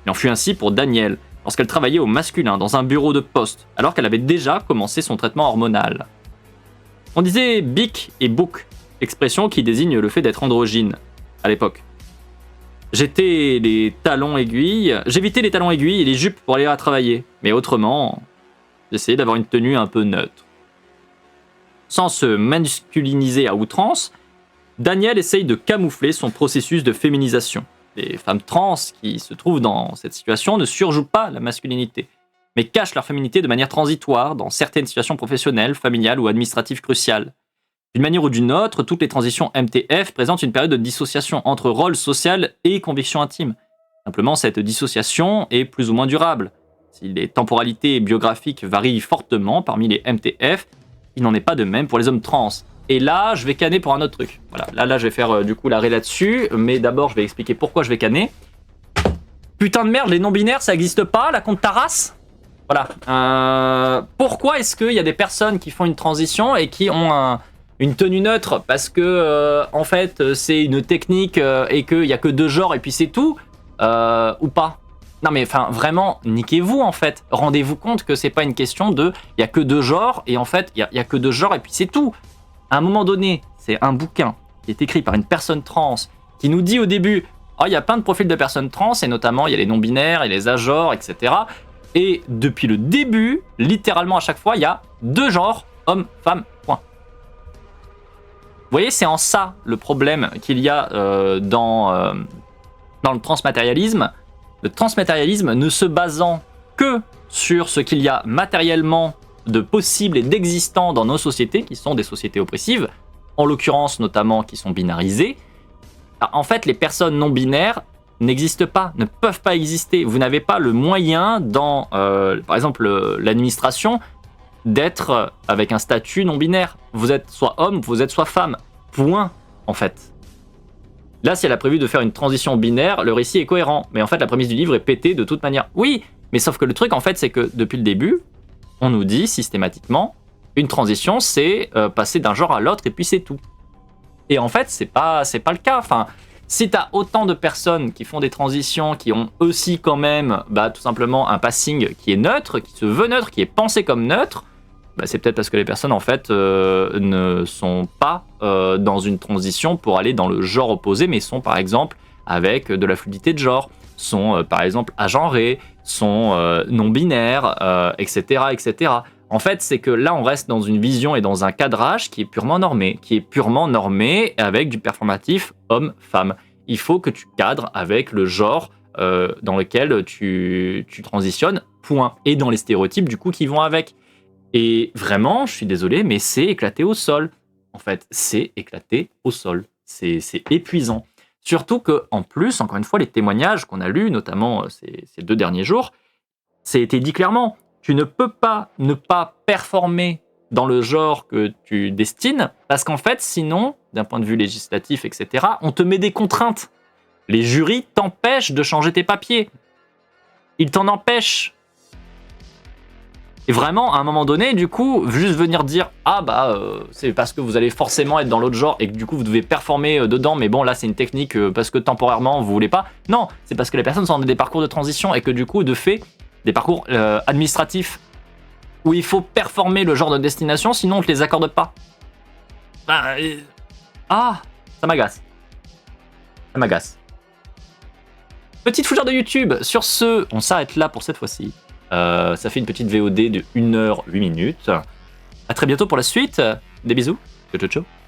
Il en fut ainsi pour Danielle, lorsqu'elle travaillait au masculin dans un bureau de poste, alors qu'elle avait déjà commencé son traitement hormonal. On disait bic et bouc, expression qui désigne le fait d'être androgyne, à l'époque. J'évitais les talons aiguilles et les jupes pour aller à travailler, mais autrement, j'essayais d'avoir une tenue un peu neutre. Sans se masculiniser à outrance, Danielle essaye de camoufler son processus de féminisation. Les femmes trans qui se trouvent dans cette situation ne surjouent pas la masculinité, mais cachent leur féminité de manière transitoire dans certaines situations professionnelles, familiales ou administratives cruciales. D'une manière ou d'une autre, toutes les transitions MTF présentent une période de dissociation entre rôle social et conviction intime. Simplement, cette dissociation est plus ou moins durable. Si les temporalités biographiques varient fortement parmi les MTF, il n'en est pas de même pour les hommes trans. Et là, je vais canner pour un autre truc. Voilà, là je vais faire du coup l'arrêt là-dessus, mais d'abord je vais expliquer pourquoi je vais canner. Putain de merde, les non-binaires, ça existe pas, la compte ta race ? Voilà. Pourquoi est-ce qu'il y a des personnes qui font une transition et qui ont une tenue neutre parce que en fait c'est une technique et qu'il n'y a que 2 genres et puis c'est tout ou pas? Non mais enfin vraiment niquez-vous en fait. Rendez-vous compte que c'est pas une question de il y a que 2 genres et en fait il y a que 2 genres et puis c'est tout. À un moment donné, c'est un bouquin qui est écrit par une personne trans qui nous dit au début oh, il y a plein de profils de personnes trans et notamment il y a les non-binaires et les agenres, etc. Et depuis le début, littéralement à chaque fois, il y a 2 genres, homme, femme, point. Vous voyez, c'est en ça le problème qu'il y a dans le transmatérialisme. Le transmatérialisme ne se basant que sur ce qu'il y a matériellement de possible et d'existant dans nos sociétés, qui sont des sociétés oppressives, en l'occurrence notamment qui sont binarisées. Alors, en fait, les personnes non binaires n'existent pas, ne peuvent pas exister. Vous n'avez pas le moyen dans, par exemple, l'administration, d'être avec un statut non binaire. Vous êtes soit homme, vous êtes soit femme. Point, en fait. Là, si elle a prévu de faire une transition binaire, le récit est cohérent. Mais en fait, la prémisse du livre est pétée de toute manière. Oui, mais sauf que le truc, en fait, c'est que depuis le début, on nous dit systématiquement, une transition, c'est passer d'un genre à l'autre et puis c'est tout. Et en fait, c'est pas le cas. Enfin, si t'as autant de personnes qui font des transitions, qui ont aussi quand même, tout simplement un passing qui est neutre, qui se veut neutre, qui est pensé comme neutre, c'est peut-être parce que les personnes en fait ne sont pas dans une transition pour aller dans le genre opposé, mais sont par exemple avec de la fluidité de genre, sont par exemple agenrés, sont non-binaires, etc., etc. En fait, c'est que là, on reste dans une vision et dans un cadrage qui est purement normé avec du performatif homme-femme. Il faut que tu cadres avec le genre dans lequel tu transitionnes, point. Et dans les stéréotypes, du coup, qui vont avec. Et vraiment, je suis désolé, mais c'est éclaté au sol. En fait, c'est éclaté au sol. C'est épuisant. Surtout qu'en plus, encore une fois, les témoignages qu'on a lus, notamment ces 2 derniers jours, c'est été dit clairement. Tu ne peux pas ne pas performer dans le genre que tu destines, parce qu'en fait, sinon, d'un point de vue législatif, etc., on te met des contraintes. Les jurys t'empêchent de changer tes papiers. Ils t'en empêchent. Et vraiment, à un moment donné, du coup, juste venir dire « Ah c'est parce que vous allez forcément être dans l'autre genre et que du coup, vous devez performer dedans, mais bon, là, c'est une technique parce que temporairement, vous voulez pas. » Non, c'est parce que les personnes sont dans des parcours de transition et que du coup, de fait, des parcours administratifs où il faut performer le genre de destination, sinon on ne te les accorde pas. Ça m'agace. Ça m'agace. Petite fougère de YouTube. Sur ce, on s'arrête là pour cette fois-ci. Ça fait une petite VOD de 1h08. À très bientôt pour la suite. Des bisous. Ciao, ciao, ciao.